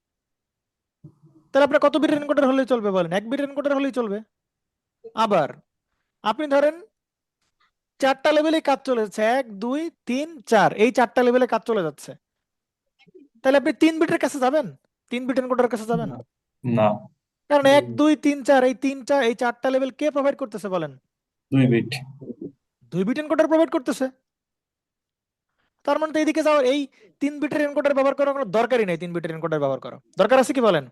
তাহলে আপনার কত বিটের এনকোডার হলেই চলবে বলেন? 1 বিটের এনকোডার হলেই চলবে। আবার আপনি ধরেন 4টা লেভেলে কাজ চলে যাচ্ছে, 1 2 3 4, এই 4টা লেভেলে কাজ চলে যাচ্ছে, তাহলে আপনি 3 বিটের কাছে যাবেন? 3 বিট এনকোডার কাছে যাবেন? না, কারণ 1 2 3 4, এই 4টা লেভেল কে প্রোভাইড করতেছে বলেন? 2 বিট। 2 বিট এনকোডার প্রোভাইড করতেছে। তার মানে তো এইদিকে যাও, এই 3 বিটের এনকোডার ব্যবহার করার কোনো দরকারই নেই। 3 বিটের এনকোডার ব্যবহার করা দরকার আছে কি বলেন?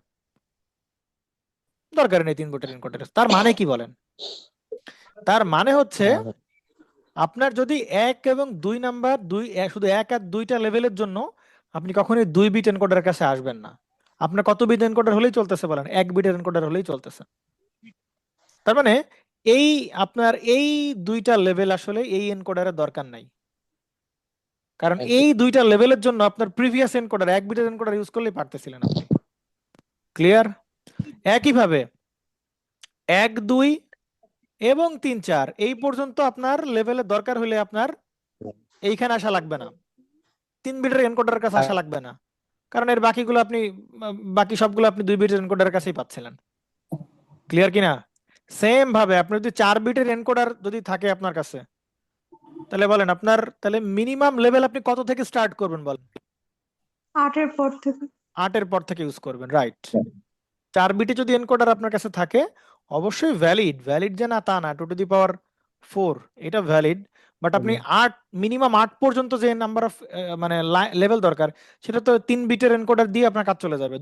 দরকারই নেই 3 বিটের এনকোডার। তার মানে কি বলেন? তার মানে হচ্ছে না ভাই। আপনার যদি 1 এবং 2 নাম্বার, শুধু 1 আর 2টা লেভেলের জন্য আপনি কখনোই 2 বিট এনকোডারের কাছে আসবেন না। আপনার কত বিট এনকোডার হলেই চলতেছে বলেন? 1 বিটের এনকোডার হলেই চলতেছে। তার মানে এই আপনার এই 2টা লেভেল আসলে এই এনকোডারের দরকার নাই, কারণ 1 এই বিট। 2টা লেভেলের জন্য আপনার প্রিভিয়াস এনকোডার 1 বিটের এনকোডার ইউজ করলেই পারতেছিলেন আপনি। ক্লিয়ার? একইভাবে 1 2 এবং 3 4 এই পর্যন্ত আপনার লেভেলের দরকার হলে আপনার এইখানে আসা লাগবে না, 3 বিটের এনকোডারের কাছে আসা লাগবে না, কারণ এর বাকিগুলো আপনি বাকি সবগুলো আপনি 2 বিটের এনকোডারের কাছেই পাচ্ছিলেন। ক্লিয়ার কিনা? সেম ভাবে আপনি যদি 4 বিটের এনকোডার যদি থাকে আপনার কাছে, তাহলে বলেন আপনার তাহলে মিনিমাম লেভেল আপনি কত থেকে স্টার্ট করবেন বলেন? 8 এর পর থেকে। 8 এর পর থেকে ইউজ করবেন, রাইট? 4 বিটে যদি এনকোডার আপনার কাছে থাকে, অবশ্যই ভ্যালিড, ভ্যালিড যে না তা না, 2 টু দি পাওয়ার 4 এটা ভ্যালিড, বাট আপনি মিনিমাম 8 পর্যন্ত যে নাম্বার অফ মানে লেভেল দরকার, সেটা তো 3 বিটের এনকোডার দিয়ে আপনার কাজ চলে যাবে,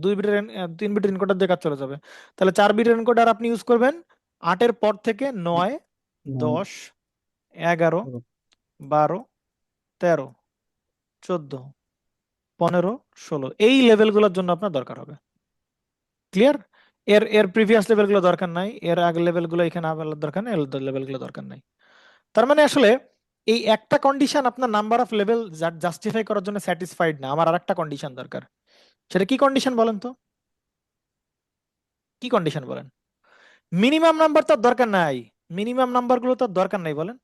3 বিটের এনকোডার দিয়ে কাজ চলে যাবে। তাহলে 4 বিটের এনকোডার আপনি ইউজ করবেন 8 এর পর থেকে 9, 10, 11, 12, 13, 14, 15, 16 এই লেভেলগুলোর জন্য আপনার দরকার হবে। ক্লিয়ার? এর এর প্রিভিয়াস লেভেলগুলো দরকার নাই, এর আগের লেভেলগুলো এখানে আবার দরকার নাই, এর লেভেলগুলো দরকার নাই। তার মানে আসলে এই একটা কন্ডিশন আপনার নাম্বার অফ লেভেল জাস্টিফাই করার জন্য স্যাটিসফাইড না, আমার আরেকটা কন্ডিশন দরকার। সেটা কি কন্ডিশন বলেন তো? কি কন্ডিশন বলেন? মিনিমাম নাম্বার তার দরকার নাই, মিনিমাম নাম্বারগুলো তার দরকার নাই বলেন,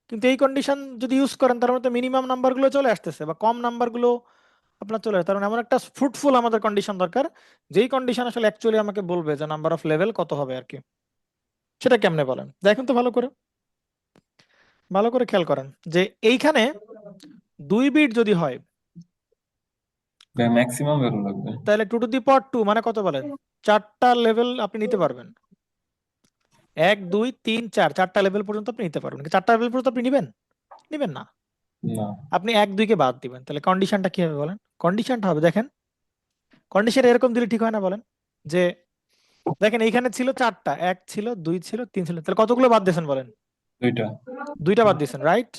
কিন্তু এই কন্ডিশন যদি ইউজ করেন তার মধ্যে মিনিমাম নাম্বারগুলো চলে আসতেছে বা কম নাম্বারগুলো আপনার চলে আসে। তার মানে এমন একটা ফ্রুটফুল আমাদের কন্ডিশন দরকার, যেই কন্ডিশন আসলে অ্যাকচুয়ালি আমাকে বলবে যে নাম্বার অফ লেভেল কত হবে আর কি। সেটা কেমনে বলেন দেখেন তো, ভালো করে ভালো করে খেয়াল করেন যে এইখানে 2 বিট যদি হয় ম্যাক্সিমাম ভ্যালু লাগবে। তাহলে 2 টু দি পাওয়ার 2 মানে কত বলেন? 4টা লেভেল আপনি নিতে পারবেন। 1, 2, 3, 4 4টা লেভেল পর্যন্ত আপনি নিতে পারবেন। 4টা লেভেল পর্যন্ত আপনি নিবেন? নিবেন না। না, আপনি 1, 2 কে বাদ দিবেন। তাহলে কন্ডিশনটা কি হবে বলেন? কন্ডিশনটা হবে দেখেন, কন্ডিশন এরকম দিলে ঠিক হয় না বলেন? যে দেখেন এইখানে ছিল 4টা, 1 ছিল, 2 ছিল, 3 ছিল, তাহলে কতগুলো বাদ দিয়েছেন বলেন? 2টা। 2টা বাদ দিয়েছেন, রাইট?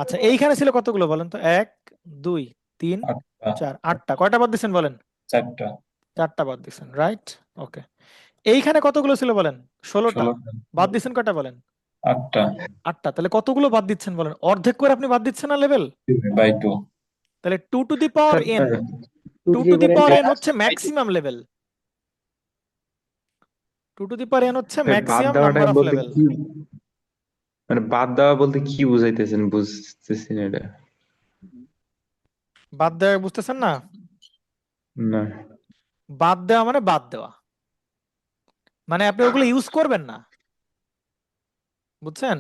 আচ্ছা এইখানে ছিল কতগুলো বলেন তো? 1, 2, 3, 8টা। 4, 8টা। কয়টা বাদ দিয়েছেন বলেন? 4টা। 4টা বাদ দিয়েছেন, রাইট? ওকে। এইখানে কতগুলো ছিল বলেন? 16টা। 16টা। বাদ দিচ্ছেন কয়টা বলেন? 8টা। 8টা। তাহলে কতগুলো বাদ দিচ্ছেন বলেন? অর্ধেক করে আপনি বাদ দিচ্ছেন না লেভেল? বাই 2। তাহলে 2 to the power n, 2 to the power n হচ্ছে maximum level. 2 to the power n হচ্ছে বাদ ম্যাক্সিমাম দেওয়াটা নাম্বার অফ বলতে লেভেল। কি, মানে বাদ দেওয়া বলতে কি বুঝাইতেছেন, বুঝতেছি না এটা। বাদ দেওয়া বুঝতেছেন না? না। বাদ দেওয়া মানে বাদ দেওয়া, মানে আপনি ওগুলো ইউজ করবেন না, বুঝছেন?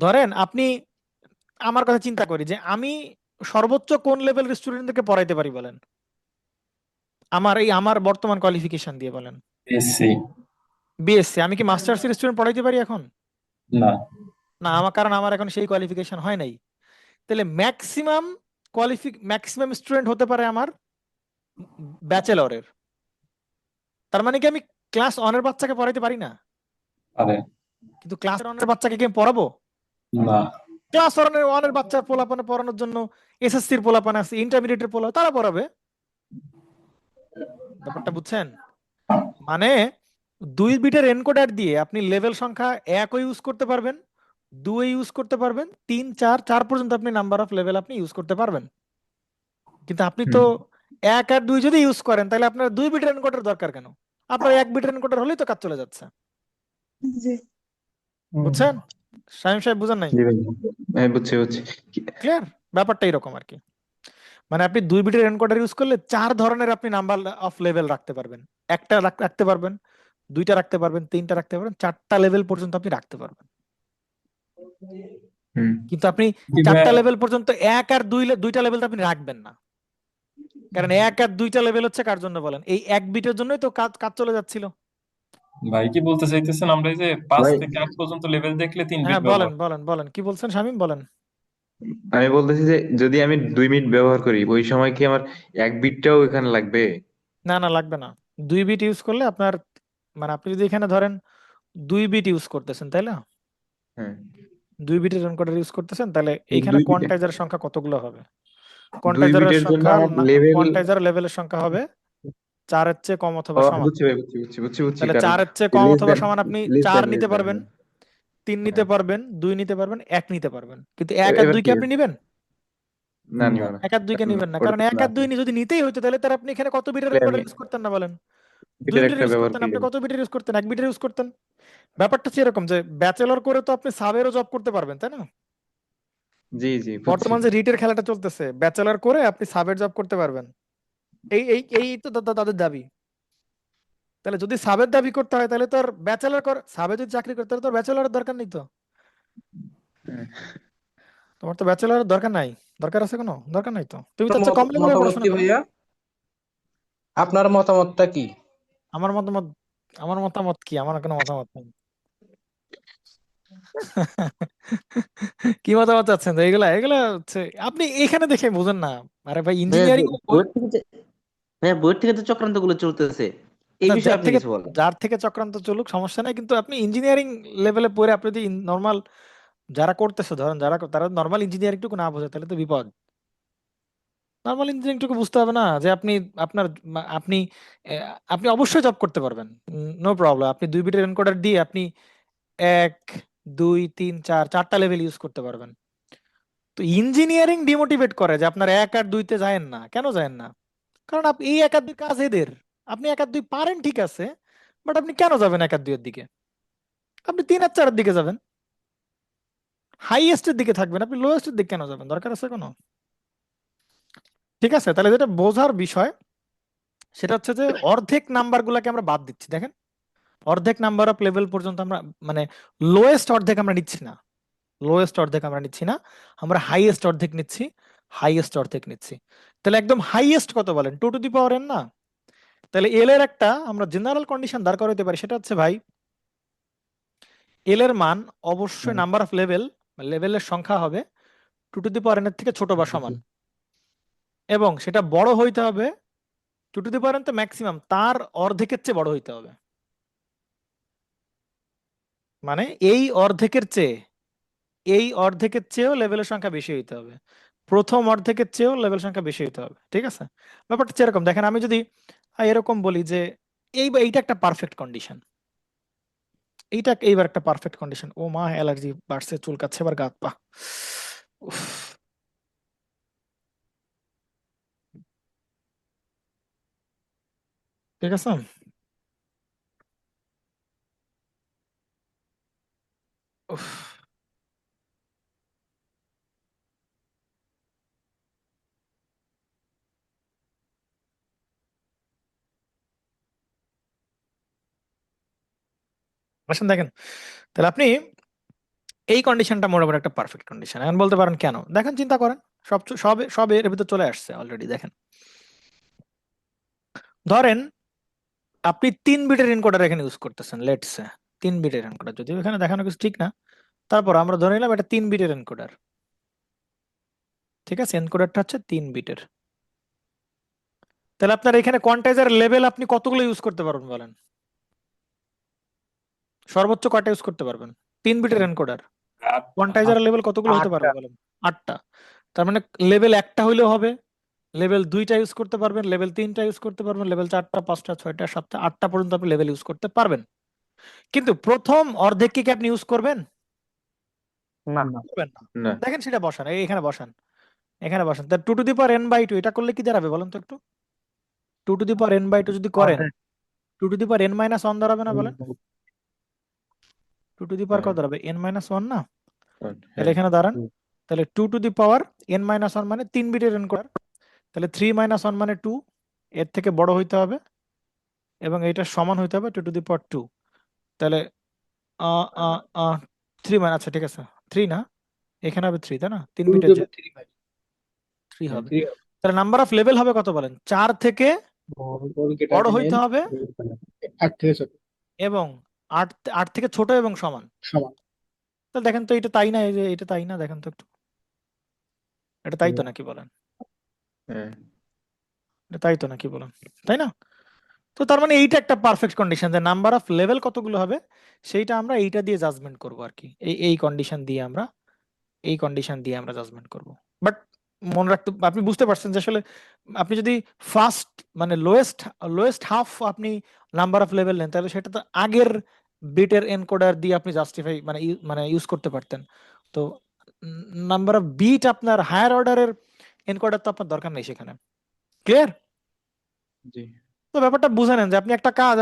ধরেন আপনি, আমার কথা চিন্তা করি যে আমি সর্বোচ্চ কোন লেভেলের স্টুডেন্টদেরকে পড়াইতে পারি বলেন? আমার বর্তমান কোয়ালিফিকেশন দিয়ে বলেন। এসসি। বিএসসি। আমি কি মাস্টার্সের স্টুডেন্ট পড়াইতে পারি এখন? না। না, কারণ আমার এখন সেই কোয়ালিফিকেশন হয় নাই। তাহলে ম্যাক্সিমাম স্টুডেন্ট হতে পারে আমার ব্যাচেলরের। তার মানে কি আমি ক্লাস 1 এর বাচ্চাকে পড়াইতে পারি না? আরে কিন্তু ক্লাস 1 এর বাচ্চাকে কি আমি পড়াবো? না। ক্লাস 1 এর বাচ্চা পোলাপানে পড়ানোর জন্য এসএসসির পোলাপান আছে, ইন্টারমিডিয়েটের পোলা, তারা পড়াবে। ব্যাপারটা বুঝছেন? মানে 2 বিটের এনকোডার দিয়ে আপনি লেভেল সংখ্যা 1 ইউজ করতে পারবেন, 2 ইউজ করতে পারবেন, 3, 4 পর্যন্ত আপনি নাম্বার অফ লেভেল আপনি ইউজ করতে পারবেন। কিন্তু আপনি তো 1 আর 2 যদি ইউজ করেন তাহলে আপনার 2 বিটের এনকোডার দরকার কেন? আপনার 1 বিটের এনকোডার হলেই তো কাজ চলে যাচ্ছে। জি। বুঝছেন? শামীম সাহেব বুঝেন নাই? জি ভাই, আমি বুঝছি বুঝছি। ক্লিয়ার? ব্যাপারটা এরকম আর কি। মানে আপনি 2 বিটের এনকোডার ইউজ করলে 4 ধরনের আপনি নাম্বার অফ লেভেল রাখতে পারবেন। একটা রাখতে পারবেন, 2টা রাখতে পারবেন, 3টা রাখতে পারবেন, 4টা লেভেল পর্যন্ত আপনি রাখতে পারবেন। হুম। কিন্তু আপনি 4টা লেভেল পর্যন্ত 1 আর 2টা লেভেল আপনি রাখবেন না, কারণ 1 আর 2টা লেভেল হচ্ছে কার জন্য বলেন? এই 1 বিটের জন্যই তো কাজ কাজ চলে যাচ্ছিল। ভাই কি বলতে চাইতেছেন, আমরা এই যে 5 ভাই থেকে 8 পর্যন্ত লেভেল দেখলে 3 বিট হ্যাঁ বলেন ব্যবহার? বলেন বলেন, কি বলছেন শামীম, বলেন। আমি বলতেছি যে যদি আমি 2 মিনিট ব্যবহার করি ওই সময় কি আমার 1 বিটটাও এখানে লাগবে? না না, লাগবে না। 2 বিট ইউজ করলে আপনার, মানে আপনি যদি এখানে ধরেন 2 বিট ইউজ করতেছেন তাই না, হ্যাঁ। 2 বিটের এনকোডার ইউজ করতেছেন, তাহলে এই এইখানে 2 বিটে, কোয়ান্টাইজারের সংখ্যা কতগুলো হবে? 2 কোয়ান্টাইজারের বিটের জন্য সংখ্যা, আমার লেভেল। কোয়ান্টাইজার লেভেলের সংখ্যা হবে 4 এর চেয়ে কম অথবা সমান। বুঝছি ভাই, বুঝছি বুঝছি বুঝছি বুঝছি, তাহলে কারণ 4 এর চেয়ে কম লেস অথবা দেন, সমান আপনি লেস 4 দেন, লেস নিতে দেন। পারবেন, 3 নিতে হ্যাঁ। পারবেন, 2 নিতে পারবেন, 1 নিতে পারবেন, কিন্তু 1 আর এবার 2 কি কি আপনি নিবেন? না না। নিব না, 1 আর 2 কে কারণ নিবেন না, ওটা কারণ তো 1 না আর 2 যদি নিতেই হইতো তাহলে তার আপনি এখানে কত বিটের এনকোডার আমি ইউজ করতেন না বলেন? 2 বিটের বিটের একটা ইউজ ব্যবহার করতেন, করি। আপনি কত বিটের ইউজ করতেন? 1 বিটের ইউজ করতেন। ব্যাপারটা হচ্ছে এরকম যে ব্যাচেলর করে তো আপনি সাবেরও জব করতে পারবেন তাই না? জি জি বুঝছি। বর্তমান যে রিটের খেলাটা চলতেছে, ব্যাচেলর করে আপনি সাবের জব করতে পারবেন। এই তো তাদের দাবি। তাহলে যদি সাবের দাবি করতে হয় তাহলে তো আর সাবে যদি চাকরি করতে হয় তো ব্যাচেলরের দরকার নেই তো। হ্যাঁ। তোমার তো ব্যাচেলরের দরকার নাই। দরকার আছে কোনো? দরকার নাই তো। তুমি তো আপনার কম লেভেলে মতামত পড়াশোনা কি করো। ভাইয়া? আপনার মতামতটা কি? আমার মতামত, আমার মতামত কি? আমার কোনো মতামত নেই। কি মতামত চাচ্ছেন তো এগুলা এগুলা হচ্ছে আপনি এখানে দেখে বুঝেন না। আরে ভাই ভাইয়া ইঞ্জিনিয়ারিং বইয়ের থেকে যে ভাইয়া বইয়ের থেকে যে চক্রান্ত গুলো চলতেছে এই বিষয়ে যার আপনি থেকে কিছু বলেন। যার থেকে চক্রান্ত চলুক সমস্যা নাই, কিন্তু আপনি ইঞ্জিনিয়ারিং লেভেলে পড়ে আপনি যদি নর্মাল যারা করতেছে ধরেন তারা নর্মাল ইঞ্জিনিয়ারিং টুকু না বোঝে তাহলে তো বিপদ। নর্মাল ইঞ্জিনিয়ারিং টুকু বুঝতে হবে না যে আপনি আপনার আপনি আপনি অবশ্যই জব করতে পারবেন, নো প্রবলেম। আপনি 2 বিটের এনকোডার দিয়ে আপনি 1 2 3 4 লেভেল ইউজ করতে পারবেন। তো ইঞ্জিনিয়ারিং ডিমোটিভেট করে যে আপনার 1 আর 2-তে যায়েন না। কেন যায়েন না? কারণ আপনি এই 1 আর 2 কাজ এদের, আপনি 1 আর 2 পারেন ঠিক আছে, বাট আপনি কেন যাবেন 1 আর 2 এর দিকে? আপনি 3 আর 4-এর দিকে যাবেন, হাইয়েস্টের দিকে থাকবেন। আপনি লোয়েস্টের দিকে কেন যাবেন? দরকার আছে কোনো? ঠিক আছে, তাহলে যেটা বোঝার বিষয় সেটা হচ্ছে যে অর্ধেক নাম্বার গুলাকে আমরা বাদ দিচ্ছি। দেখেন, অর্ধেক নাম্বার অফ লেভেল পর্যন্ত আমরা মানে লোয়েস্ট অর্ধেক আমরা নিচ্ছি না, লোয়েস্ট অর্ধেক আমরা নিচ্ছি না, আমরা হাইয়েস্ট অর্ধেক নিচ্ছি, হাইয়েস্ট অর্ধেক নিচ্ছি। তাহলে একদম হাইয়েস্ট কত বলেন? 2 টু দি পাওয়ার n না? তাহলে এল এর একটা আমরা জেনারেল কন্ডিশন দাঁড় করাতে পারি, সেটা হচ্ছে ভাই এল এর মান অবশ্যই নাম্বার অফ লেভেল, লেভেলের সংখ্যা হবে 2 টু দি পাওয়ার n এর থেকে ছোট বা সমান, এবং সেটা বড় হইতে হবে 2 টু দি পাওয়ার n তো ম্যাক্সিমাম তার অর্ধেকের চেয়ে বড় হইতে হবে। মানে এই অর্ধেকের চেয়েও লেভেলের সংখ্যা বেশি হইতে হবে, প্রথম অর্ধেকের চেয়েও লেভেল সংখ্যা বেশি হইতে হবে। ঠিক আছে, ব্যাপারটা হচ্ছে এরকম। দেখেন আমি যদি এরকম বলি যে এইটা একটা পারফেক্ট কন্ডিশন, এইবার একটা পারফেক্ট কন্ডিশন। ও মা, অ্যালার্জি বাড়ছে, চুলকাচ্ছে এবার, গাত পা। উফ, ঠিক আছে। উফ, আসেন দেখেন, তাহলে আপনি এই কন্ডিশনটা মোটামুটি একটা পারফেক্ট কন্ডিশন। এখন বলতে পারেন কেন? দেখেন, চিন্তা করেন, সব এর ভিতর চলে আসছে অলরেডি। দেখেন, ধরেন আপনি 3 বিটের এনকোডার এখানে ইউজ করতেছেন, লেটস সে 3 বিটের এনকোডার, যদিও এখানে দেখানো কিছু ঠিক না, তারপর আমরা ধরে নিলাম এটা 3 বিটের এনকোডার। ঠিক আছে, এনকোডারটা হচ্ছে 3 বিটের। তাহলে আপনার এখানে কোয়ান্টাইজার লেভেল আপনি কতগুলো ইউজ করতে পারবেন বলেন? সর্বোচ্চ কয়টা ইউজ করতে পারবেন? 3 বিটের এনকোডার কোয়ান্টাইজার লেভেল কতগুলো হতে পারবে 8টা। বলেন? 8টা। তার মানে লেভেল একটা হইলেও হবে, লেভেল 2টা ইউজ করতে পারবেন, লেভেল 3টা ইউজ করতে পারবেন, লেভেল 4টা 5টা 6টা 7টা 8টা পর্যন্ত আপনি লেভেল ইউজ করতে পারবেন। কিন্তু প্রথম অর্ধেক কি আপনি ইউজ করবেন? না। করবেন না। না। দেখেন সেটা বসান, এখানে বসান, এখানে বসান। তা 2 টু দি পাওয়ার n/2 এটা করলে কি দাঁড়াবে বলেন তো একটু? 2 টু দি পাওয়ার n/2 যদি করেন, অর্ধেক। 2 টু দি পাওয়ার n-1 দাঁড়াবে না বলেন? 2 টু দি পাওয়ার হ্যাঁ, কত দাঁড়াবে? n-1 না? তাহলে হ্যাঁ, এখানে দাঁড়ান, হুম। তাহলে 2 টু দি পাওয়ার n-1 মানে 3 বিটের এনকোডার। তাহলে 3 - 1 মানে 2, এর থেকে বড় হইতে হবে এবং এটা সমান হইতে হবে 2 টু দি পাওয়ার 2। তাহলে আ 3 মানে, আচ্ছা ঠিক আছে, 3 না, এখানে হবে 3, তাই না? 3 বিটের যে 3 হ্যাঁ। হবে। তাহলে নাম্বার অফ লেভেল হবে কত বলেন? 4 থেকে বড় হইতে হবে, 8 থেকে 14 এবং 8 8 থেকে ছোট এবং সমান। সমান। তাহলে দেখেন তো এটা তাই না? এই যে এটা তাই না? দেখেন তো একটু, এটা তাই তো নাকি বলেন? হ্যাঁ। এটা তাই তো নাকি বলেন? তাই না? তো তার মানে এইটা একটা পারফেক্ট কন্ডিশন যে নাম্বার অফ লেভেল কতগুলো হবে সেইটা আমরা এইটা দিয়ে জাজমেন্ট করব আর কি। এই কন্ডিশন দিয়ে আমরা জাজমেন্ট করব। বাট মনে রাখতে, আপনি বুঝতে পারছেন যে আসলে আপনি যদি ফার্স্ট মানে লোয়েস্ট হাফ আপনি নাম্বার অফ লেভেল নেন, তাহলে সেটা তো আগের বিটের এনকোডার দিয়ে আপনি জাস্টিফাই মানে ইউজ করতে পারতেন। তো নাম্বার অফ বিট আপনার হায়ার অর্ডারের এনকোডার তো আপনার দরকার নেই সেখানে। ক্লিয়ার? জি। তো ব্যাপারটা বুঝে নেন যে আপনি একটা কাজ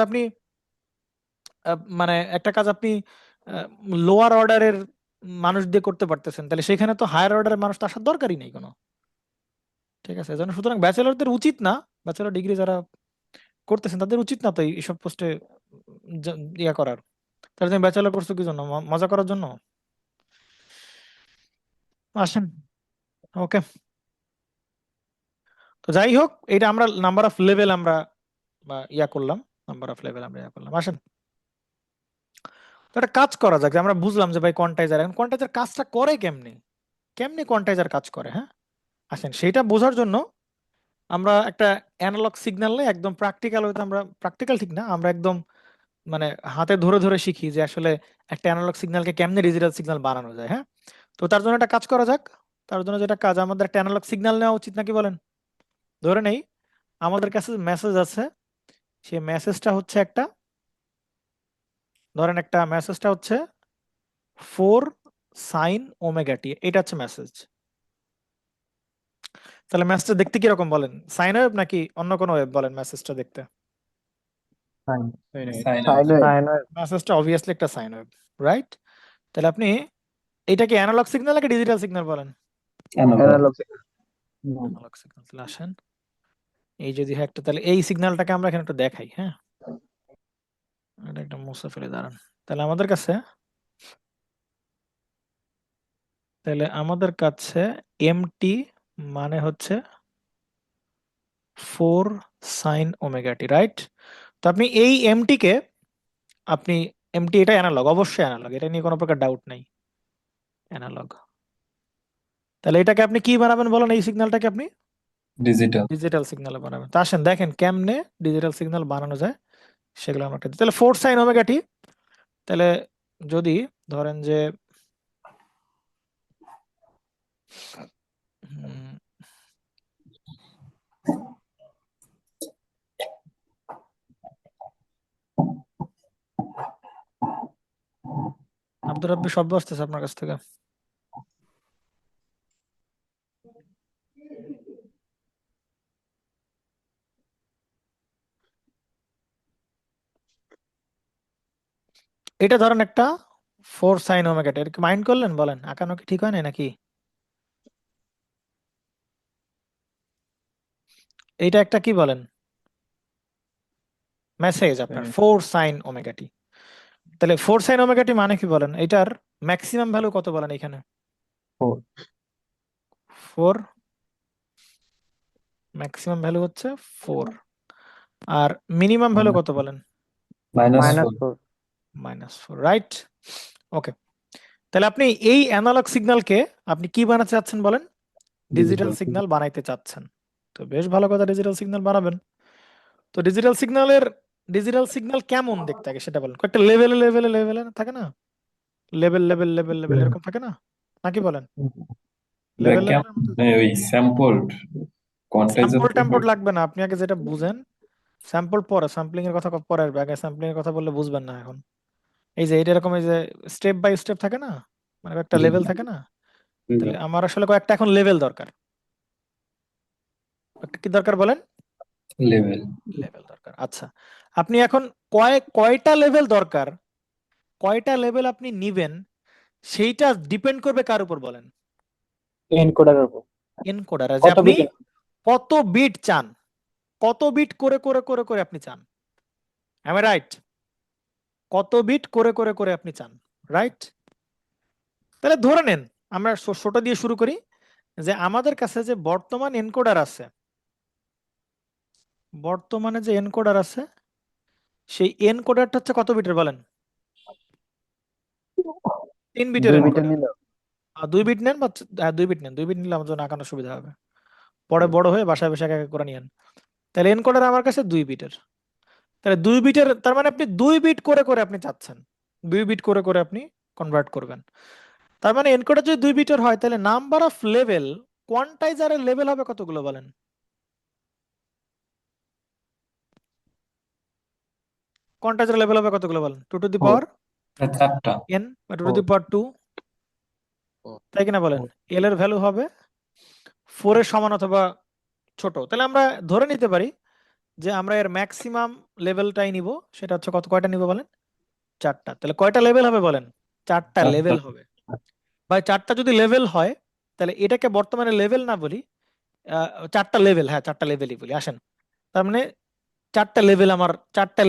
মানে একটা কাজ আপনি লোয়ার অর্ডারের মানুষ দিয়ে করতে পারতেছেন, তাহলে সেখানে তো হায়ার অর্ডারের মানুষ তো আসার দরকারই নেই কোনো। ঠিক আছে, এজন্য সুতরাং ব্যাচেলরদের উচিত না, ব্যাচেলর ডিগ্রি যারা করতেছেন তাদের উচিত না তো এইসব পোস্টে ইয়া করার। তাহলে তুমি ব্যাচেলর করছো কি জন্য? মজা করার জন্য? আসেন, ওকে। তো যাই হোক, এটা আমরা নাম্বার অফ লেভেল আমরা ইয়া করলাম, নাম্বার অফ লেভেল আমরা ইয়া করলাম। আসেন, একটা কাজ করা যাক যে আমরা বুঝলাম যে ভাই কোয়ান্টাইজার, এখন কোয়ান্টাইজার কাজটা করে কেমনে, কেমনে কোয়ান্টাইজার কাজ করে, হ্যাঁ আসেন সেইটা বোঝার জন্য আমরা একটা অ্যানালগ সিগন্যাল নিয়ে একদম প্র্যাকটিক্যাল হয়তো আমরা প্র্যাকটিক্যাল ঠিক না, আমরা একদম মানে হাতে ধরে ধরে শিখি যে আসলে একটা অ্যানালগ সিগন্যালকে কেমনে ডিজিটাল সিগন্যাল বানানো যায়। হ্যাঁ, তো তার জন্য একটা কাজ করা যাক। তার জন্য যেটা কাজ, আমাদের একটা অ্যানালগ সিগন্যাল নেওয়া উচিত নাকি বলেন? ধরে নেই আমাদের কাছে মেসেজ আছে, সেই মেসেজটা হচ্ছে একটা, ধরেন একটা মেসেজটা হচ্ছে 4 sin ω t, এটা হচ্ছে মেসেজ। তাহলে মেসেজটা দেখতে কিরকম বলেন? সাইন ওয়েভ নাকি অন্য কোনো ওয়েভ বলেন মেসেজটা দেখতে? সাইন সাইন সাইন মেসেজটা অবভিয়াসলি একটা সাইন ওয়েভ, রাইট? তাহলে আপনি এটা কি অ্যানালগ সিগন্যাল নাকি ডিজিটাল সিগন্যাল বলেন? Analog analog signal. তাহলে আসেন এই যদি হয় একটা, তাহলে এই সিগন্যালটাকে আমরা এখানে একটু দেখাই। হ্যাঁ, এটা একটা মুছে ফেলে দাঁড়ান। তাহলে আমাদের কাছে এমটি মানে হচ্ছে 4 sin ω t, রাইট? তো আপনি এই এমটি আপনি এমটি এটা অ্যানালগ, অবশ্যই অ্যানালগ, এটা নিয়ে কোনো প্রকার ডাউট নাই, অ্যানালগ। তাহলে এটাকে আপনি কি বানাবেন বলেন? এই সিগন্যালটাকে আপনি ডিজিটাল। ডিজিটাল সিগন্যাল বানাবেন। তা আসেন দেখেন কেমনে ডিজিটাল সিগন্যাল বানানো যায় সেগুলো আমরা একটা দিই। তাহলে 4 sin ω t, তাহলে যদি ধরেন যে উম, আব্দুর রাব্বি শব্দ আসতেছে আপনার কাছ থেকে। এটা ধরেন একটা 4 sin ω t, এটা কি মাইন্ড করলেন বলেন? আঁকানো কি ঠিক হয় না নাকি? এইটা একটা কি বলেন মেসেজ আপনার 4 sin ω t। তাহলে 4 sin ω t মানে কি বলেন? এটার ম্যাক্সিমাম ভ্যালু কত বলেন এখানে? 4 4, ম্যাক্সিমাম ভ্যালু হচ্ছে 4, আর মিনিমাম ভ্যালু কত বলেন? -4। -4 -4, রাইট? ওকে, তাহলে আপনি এই অ্যানালগ সিগন্যালকে আপনি কি বানাতে চাচ্ছেন বলেন? ডিজিটাল সিগন্যাল বানাইতে চাচ্ছেন। তো বেশ ভালো কথা, ডিজিটাল সিগন্যাল বানাবেন। তো ডিজিটাল সিগন্যাল কেমন দেখতে আগে সেটা বলেন। কয়েকটা লেভেলে লেভেলে লেভেলে থাকে না, লেভেল লেভেল লেভেল লেভেল এরকম থাকে না, নাকি বলেন? লেভেল লেভেলের মতো ওই স্যাম্পলড কোয়ান্টাইজার স্যাম্পল ট্যাম্পল লাগবে না, আপনি আগে যেটা বুঝেন। স্যাম্পল পরে, স্যাম্পলিং এর কথা পরে আসবে, আগে স্যাম্পলিং এর কথা বললে বুঝবেন না এখন। এই যে এটা এরকম, এই যে স্টেপ বাই স্টেপ থাকে না, মানে একটা লেভেল থাকে না। তাহলে আমার আসলে কয়েকটা এখন লেভেল দরকার। একটা কি দরকার বলেন? লেভেল। লেভেল দরকার। আচ্ছা, আপনি এখন কয়টা লেভেল দরকার, কয়টা লেভেল আপনি নিবেন, সেইটা ডিপেন্ড করবে কার উপর বলেন? এনকোডারের উপর এনকোডার, যে কত আপনি বিট কত বিট চান, কত বিট করে করে করে করে আপনি চান, am I রাইট? কত বিট করে করে করে আপনি চান, রাইট? তাহলে ধরে নেন আমরা ছোট দিয়ে শুরু করি, যে আমাদের কাছে যে বর্তমান এনকোডার আছে, বর্তমানে যে এনকোডার আছে সেই এনকোডারটা হচ্ছে কত বিটের বলেন? 3 বিটের 2 বিটের এনকোডার। নিল 2 বিট নেন বা 2 বিট নেন, 2 বিট নিলে আমার জন্য আঁকানোর সুবিধা হবে, পরে বড় হয়ে বাসায় বসে এক এক করে নিয়েন। তাহলে এনকোডার আমার কাছে 2 বিটের। তাহলে 2 বিটের, তার মানে আপনি 2 বিট করে করে আপনি চাচ্ছেন, 2 বিট করে করে আপনি কনভার্ট করবেন। তার মানে এনকোডার যদি 2 বিটের হয়, তাহলে নাম্বার অফ লেভেল, কোয়ান্টাইজারের লেভেল হবে কতগুলো বলেন? কোয়ান্টাইজারের লেভেল হবে কতগুলো বলেন? 2 টু দি পাওয়ার 4টা। n বা 2 টু দি পাওয়ার 2, তাই কিনা বলেন? এল এর ভ্যালু হবে 4 এর সমান অথবা ছোট। তাহলে আমরা ধরে নিতে পারি যে আমরা এর ম্যাক্সিমাম লেভেলটাই নিব, সেটা হচ্ছে কত, কয়টা নিব বলেন? 4টা। তাহলে কয়টা লেভেল হবে বলেন? 4টা লেভেল হবে। বা 4টা যদি লেভেল হয়, তাহলে এটাকে বর্তমানে লেভেল না বলি, 4টা লেভেল, হ্যাঁ 4টা লেভেলই বলি। আসেন, তার মানে 4টা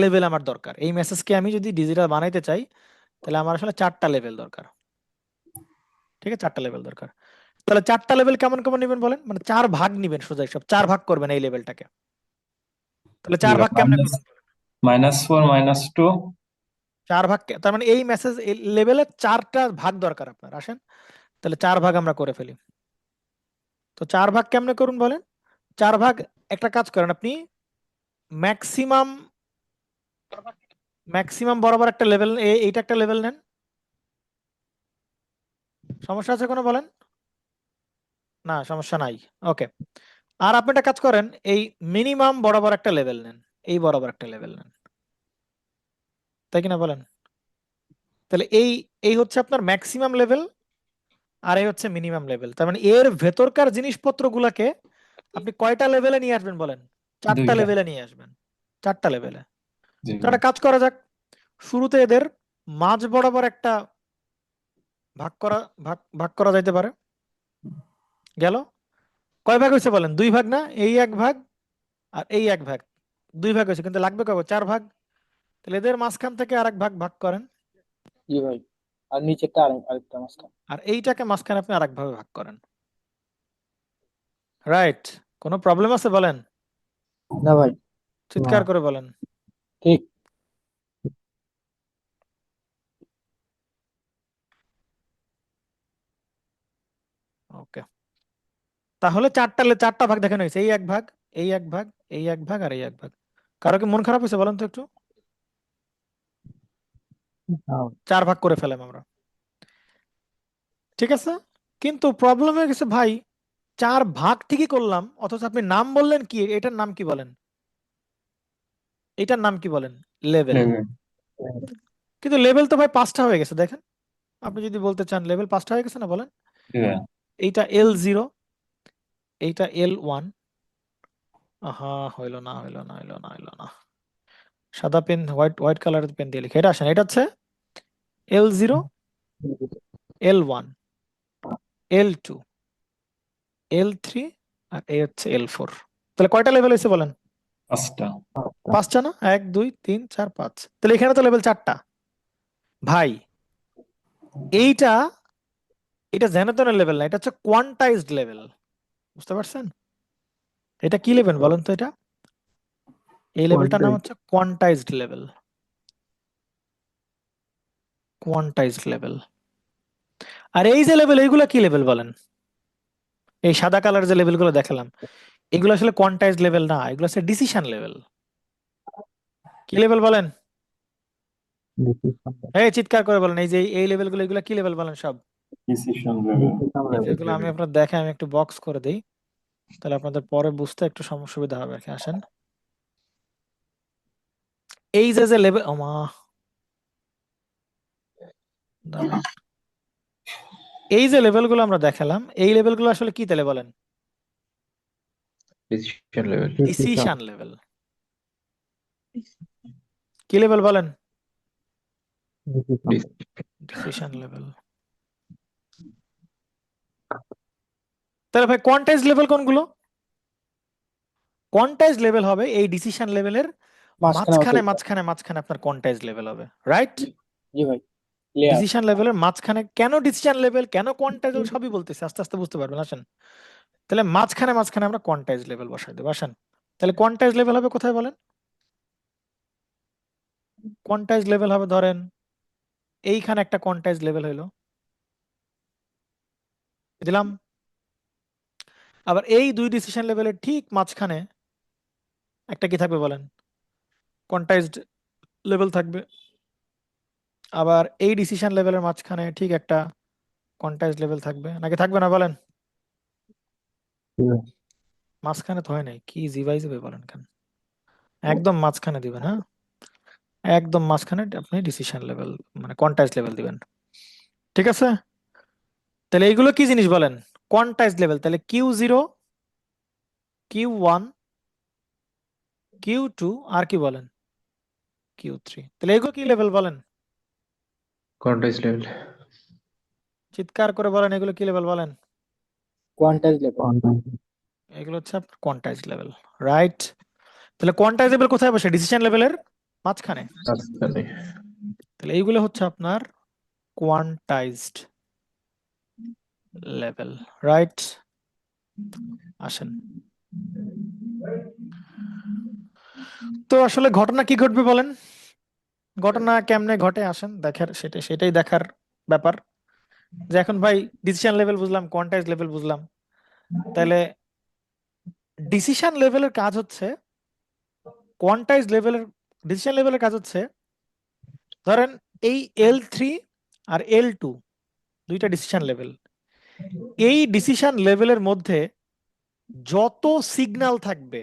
লেভেল আমার দরকার। এই মেসেজকে আমি যদি ডিজিটাল বানাইতে চাই, তাহলে আমার আসলে 4টা লেভেল দরকার। ঠিক আছে, 4টা লেভেল দরকার। তাহলে 4টা লেভেল কেমন কেমন নেবেন বলেন? মানে 4 ভাগ নিবেন, সোজা সব 4 ভাগ করবেন এই লেভেলটাকে। তাহলে 4 ভাগ কেমনে করবেন? -4 -2 4 ভাগ তার মানে এই মেসেজ লেভেলে 4টা ভাগ দরকার আপনার। আসেন তাহলে 4 ভাগ আমরা করে ফেলি। তো 4 ভাগ কেমনে করুন বলেন? 4 ভাগ একটা কাজ করেন আপনি, ম্যাক্সিমাম ম্যাক্সিমাম বরাবর একটা লেভেল, এইটা একটা লেভেল নেন। সমস্যা আছে কোনো বলেন? না সমস্যা নাই। ওকে, আর আপনি একটা কাজ করেন, এই মিনিমাম বরাবর একটা লেভেল নেন, এই বরাবর একটা লেভেল নেন, তাই কিনা বলেন? তাহলে এই এই হচ্ছে আপনার ম্যাক্সিমাম লেভেল, আর এই হচ্ছে মিনিমাম লেভেল। তার মানে এর ভেতরকার জিনিসপত্রগুলোকে আপনি কয়টা লেভেলে নিয়ে আসবেন বলেন? 4টা 2টা। লেভেলে নিয়ে আসবেন, 4টা লেভেলে। জি তো ভাই। একটা কাজ করা যাক, শুরুতে এদের মাঝ বরাবর একটা ভাগ করা ভাগ ভাগ করা যাইতে পারে। গেল, কয় ভাগ হয়েছে বলেন? 2 ভাগ না? এই 1 ভাগ আর এই 1 ভাগ, 2 ভাগ হয়েছে, কিন্তু লাগবে কবে? 4 ভাগ। তাহলে এদের মাঝখান থেকে আরেক ভাগ ভাগ করেন, জি ভাই, আর নিচেরটা আরেকটা মাঝখানে। আর এইটাকে মাঝখানে আপনি আরেক ভাবে ভাগ করেন। রাইট? কোনো প্রবলেম আছে বলেন? না ভাই, চিৎকার না। করে বলেন। ঠিক। ওকে, তাহলে 4টা ভাগ দেখানো হয়েছে, এই 1 ভাগ, এই 1 ভাগ, এই 1 ভাগ আর এই 1 ভাগ। কারো কি মন খারাপ হয়েছে বলেন তো একটু? হ্যাঁ, 4 ভাগ করে ফেলাম আমরা, ঠিক আছে। কিন্তু প্রবলেম হয়ে গেছে ভাই, 4 ভাগ ঠিকই করলাম, অথচ আপনি নাম বললেন কি? এটার নাম কি বলেন? এটার নাম কি বলেন? লেভেল। লেভেল। কিন্তু লেভেল তো ভাই 5টা হয়ে গেছে, দেখেন। আপনি যদি বলতে চান লেভেল 5টা হয়ে গেছে না, বলেন। জি ভাই। এইটা L0, এইটা L1। আহা, হইলো না, হইলো না, হইলো না, হইলো না। সাদা পেন, হোয়াইট হোয়াইট কালারের পেন দিয়ে লিখে, এটা আসেন, এটা হচ্ছে L0, L1, L2, L3, আর এই হচ্ছে L4। তাহলে কয়টা লেভেল হয়েছে বলেন? 5টা। 5টা না? 1 2 3 4 5। তাহলে এখানে তো লেভেল 4টা ভাই। এইটা এটা জেনারেটরের লেভেল না, এটা হচ্ছে কোয়ান্টাইজড লেভেল। বুঝতে পারছেন? এটা কি লেভেল বলেন তো? এটা এই লেভেলটার নাম হচ্ছে কোয়ান্টাইজড লেভেল। Quantized level. আর এই যে লেভেল, এইগুলা কি লেভেল বলেন? এই সাদা কালার যে লেভেলগুলো দেখালাম, এগুলো আসলে কোয়ান্টাইজড লেভেল না, এগুলো হচ্ছে ডিসিশন লেভেল। কি লেভেল বলেন? এই চিৎকার করে বলেন, এই যে এই লেভেলগুলো, এগুলো কি লেভেল বলেন সব? Decision level. যেগুলো আমি আপনার দেখে আমি একটু বক্স করে দিই, তাহলে আপনাদের পরে বুঝতে একটু সুবিধা হবে আর কি। আসেন, এই যে যে লেভেল, ওমা দাঁড়ান, এই যে লেভেলগুলো আমরা দেখালাম, এই লেভেলগুলো আসলে কি তাহলে বলেন? Decision level. Decision level. কি লেভেল বলেন? Decision level. তাহলে ভাই কোয়ান্টাইজ লেভেল কোনগুলো? কোয়ান্টাইজ লেভেল হবে এই ডিসিশন লেভেলের মাঝখানে মাঝখানে মাঝখানে আপনার কোয়ান্টাইজ লেভেল হবে, রাইট? জি ভাই, ক্লিয়ার। ডিসিশন লেভেলের মাঝখানে। কেন ডিসিশন লেভেল, কেন কোয়ান্টাইজ, সবই বলতেছি, আস্তে আস্তে বুঝতে পারবেন। আসেন, তাহলে মাঝখানে মাঝখানে আমরা কোয়ান্টাইজ লেভেল বসাই দেবো। আসেন, তাহলে কোয়ান্টাইজ লেভেল হবে কোথায় বলেন? কোয়ান্টাইজ লেভেল হবে ধরেন এইখানে একটা কোয়ান্টাইজ লেভেল হইলো, দিলাম। আবার এই 2 ডিসিশন লেভেলের ঠিক মাঝখানে একটা কি থাকবে বলেন? কোয়ান্টাইজড লেভেল থাকবে। আবার এই ডিসিশন লেভেলের মাঝখানে ঠিক একটা কোয়ান্টাইজ লেভেল থাকবে, নাকি থাকবে না বলেন? মাঝখানে তো হয় নাই, কি জিভাই জিভাই বলেন কেন? একদম মাঝখানে দিবেন, হ্যাঁ, একদম মাঝখানে আপনি ডিসিশন লেভেল মানে কোয়ান্টাইজ লেভেল দিবেন, ঠিক আছে? তাহলে এইগুলো কি জিনিস বলেন? Quantise level. তাহলে Q0, Q1, Q2, আর কি বলেন? Q3। তাহলে এগুলো কি লেভেল বলেন? Quantise level. চিৎকার করে বলেন, এগুলো কি লেভেল বলেন? Quantise level. এগুলো হচ্ছে আপনার কোয়ান্টাইজ লেভেল, রাইট? তাহলে কোয়ান্টাইজ লেভেল কোথায় বসে? ডিসিশন লেভেলের মাঝখানে। মাঝখানে। তাহলে এইগুলো হচ্ছে আপনার কোয়ান্টাইজড লেভেল, রাইট? আসেন, তো আসলে ঘটনা কি ঘটবে বলেন? ঘটনা কেমনে ঘটে আসেন দেখার, সেটাই দেখার ব্যাপার। যে এখন ভাই ডিসিশন লেভেল বুঝলাম, কোয়ান্টাইজ লেভেল বুঝলাম, তাহলে ডিসিশন লেভেলের কাজ হচ্ছে, কোয়ান্টাইজ লেভেলের ডিসিশন লেভেলের কাজ হচ্ছে, ধরেন এই L3 আর L2 দুইটা ডিসিশন লেভেল। এই ডিসিশন লেভেলের মধ্যে যত সিগন্যাল থাকবে,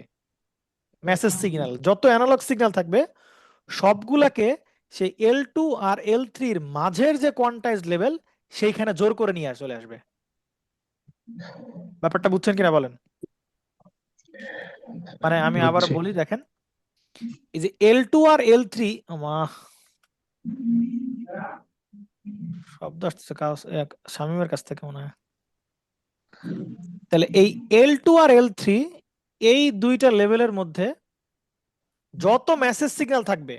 মেসেজ সিগন্যাল, যত অ্যানালগ সিগন্যাল থাকবে, সবগুলাকে সেই L2 আর L3 এর মাঝের যে কোয়ান্টাইজ লেভেল সেইখানে জোর করে নিয়ে চলে আসবে। ব্যাপারটা বুঝছেন কিনা বলেন? মানে আমি আবার বুঝছি। বলি, দেখেন এই যে L2 আর L3, শব্দ আসতেছে শামীমের কাছ থেকে মনে হয়। তাহলে এই L2 আর L3 এই দুইটা লেভেলের মধ্যে যত মেসেজ সিগন্যাল থাকবে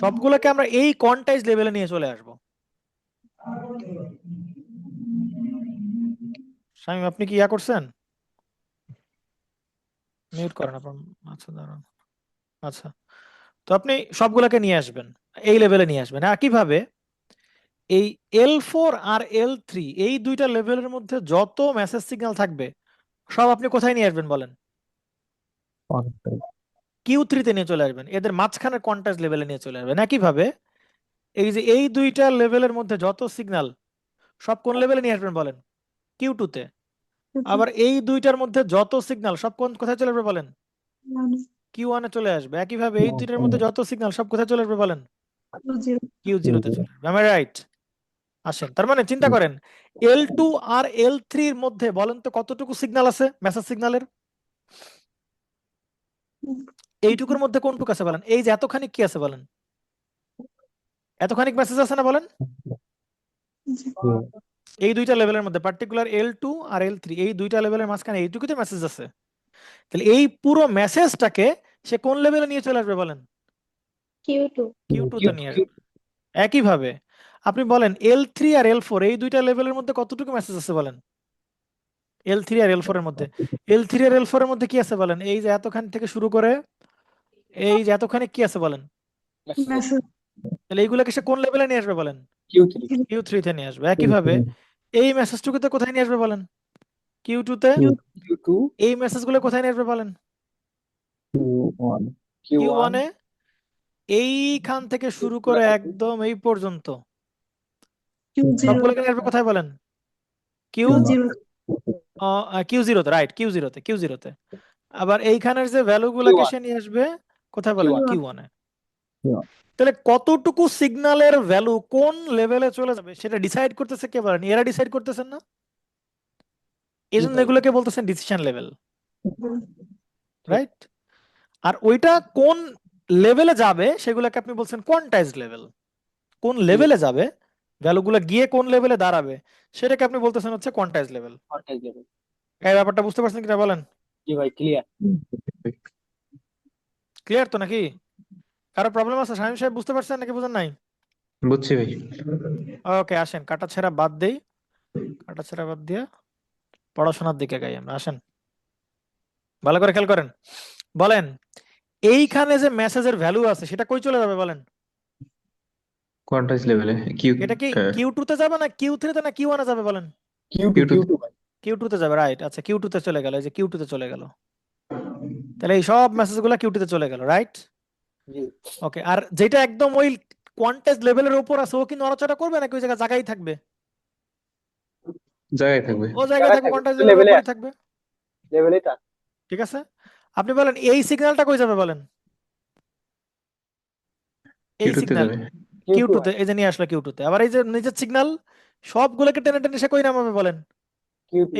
সবগুলোকে আমরা এই কোয়ান্টাইজ লেভেলে নিয়ে চলে আসব। শামীম, আপনি কি ইয়া করছেন? মিউট করেন আপনার। আচ্ছা দাঁড়ান। আচ্ছা, তো আপনি সবগুলোকে নিয়ে আসবেন, এই লেভেলে নিয়ে আসবেন। একইভাবে এই L4 আর L3 এই দুইটা লেভেলের মধ্যে যত মেসেজ সিগন্যাল থাকবে সব আপনি কোথায় নিয়ে আসবেন বলেন? Q3 তে নিয়ে চলে আসবেন, এদের মাঝখানে কোয়ান্টাইজ লেভেলে নিয়ে চলে আসবেন। একইভাবে এই যে এই দুইটা লেভেলের মধ্যে যত সিগন্যাল সব কোন লেভেলে নিয়ে আসবেন বলেন? Q2 তে। আবার এই দুইটার মধ্যে যত সিগন্যাল সব কোথায় চলে আসবে বলেন? Q1 এ চলে আসবে। একইভাবে এই দুইটার মধ্যে যত সিগন্যাল সব কোথায় চলে আসবে বলেন? Q0 তে চলে আসবে। Am I right? আসেন, তার মানে চিন্তা করেন L2 আর L3 এর মধ্যে বলেন তো কতটুকু সিগন্যাল আছে মেসেজ সিগন্যালের? এইটুকুর মধ্যে কোনটুকু আছে বলেন? এই যে এতখানি কি আছে বলেন? এতখানি মেসেজ আছে না বলেন? এই দুইটা লেভেলের মধ্যে, পার্টিকুলার L2 আর L3 এই দুইটা লেভেলের মাঝখানে এইটুকুতে মেসেজ আছে। তাহলে এই পুরো মেসেজটাকে সে কোন লেভেলে নিয়ে চলে আসবে বলেন? Q2 তে নিয়ে আসবে। একইভাবে আপনি বলেন L3 আর L4 এই দুইটা লেভেলের মধ্যে কতটুকু মেসেজ আছে বলেন? L3 আর L4 এর মধ্যে, L3 আর L4 এর মধ্যে কি আছে বলেন? এই যে এতখানি থেকে শুরু করে এই যে এতখানি কি আছে বলেন? মেসেজ তাহলে এইগুলোকে সে কোন লেভেলে নিয়ে আসবে বলেন? Q3 Q3 তে নিয়ে আসবে। একইভাবে এই মেসেজটুকুতে কোথায় নিয়ে আসবে বলেন? Q2 তে। Q2 এই মেসেজগুলো কোথায় নিয়ে আসবে বলেন? Q1 Q1 এ। এইখান থেকে শুরু করে একদম এই পর্যন্ত Q0 সবগুলোকে নিয়ে আসবে কোথায় বলেন? Q0 তে, রাইট, Q0 তে। আবার এইখানের যে ভ্যালু গুলাকে Q1 সে নিয়ে আসবে কোথায় বলেন? Q1 Q1 এ। তাহলে কতটুকু সিগন্যালের ভ্যালু কোন লেভেলে চলে যাবে সেটা ডিসাইড করতেছে কে বলেন? এরা ডিসাইড করতেছেন না? এই জন্য এগুলোকে বলতেছেন ডিসিশন লেভেল, রাইট? আর ওইটা কোন লেভেলে যাবে সেগুলোকে আপনি বলছেন কোয়ান্টাইজ লেভেল। কোন লেভেলে যাবে, ভ্যালুগুলো গিয়ে কোন লেভেলে দাঁড়াবে সেটাকে আপনি বলতেছেন হচ্ছে কোয়ান্টাইজ লেভেল। Quantise level. এই ব্যাপারটা বুঝতে পারছেন কিনা বলেন? জি ভাই, ক্লিয়ার। ক্লিয়ার তো নাকি? কারো প্রবলেম আছে? শামীম সাহেব বুঝতে পারছেন নাকি বুঝেন নাই? বুঝছি ভাই। ওকে, আসেন কাটাছেঁড়া বাদ দেই। কাটাছেঁড়া বাদ দিয়ে পড়াশোনার দিকে গাই আমরা। আসেন, ভালো করে খেয়াল করেন। বলেন এইখানে যে মেসেজের ভ্যালু আছে সেটা কই চলে যাবে বলেন? কোয়ান্টাইজ লেভেলে কিউ। এটা কি হ্যাঁ, Q2 তে যাবে না Q3 তে না Q1 এ যাবে বলেন? Q2 Q2 Q2 ভাই। Q2 তে যাবে, রাইট। আচ্ছা, Q2 তে চলে গেল, এই যে Q2 তে চলে গেল। তাহলে এই সব মেসেজগুলো Q2 তে চলে গেল, রাইট? জি ওকে, আর যেটা একদম ওই কোয়ান্টাইজ লেভেলের উপর আছে ও কি নড়াচড়া করবে নাকি ওই জায়গায় থাকবে? জায়গায় থাকবে। ও জায়গায় থাকবে, কোয়ান্টাইজ লেভেলের লেভেলে উপরই থাকবে। লেভেলেই তা। ঠিক আছে, আপনি বলেন এই সিগন্যালটা কই যাবে বলেন? এই কিউটুতে সিগন্যাল যাবে। Q2 Q2 তে, এই যে নিয়ে আসলো Q2 তে। আবার এই যে নিজের সিগন্যাল সবগুলোকে টেনে টেনে সে কই নামাবে বলেন? Q2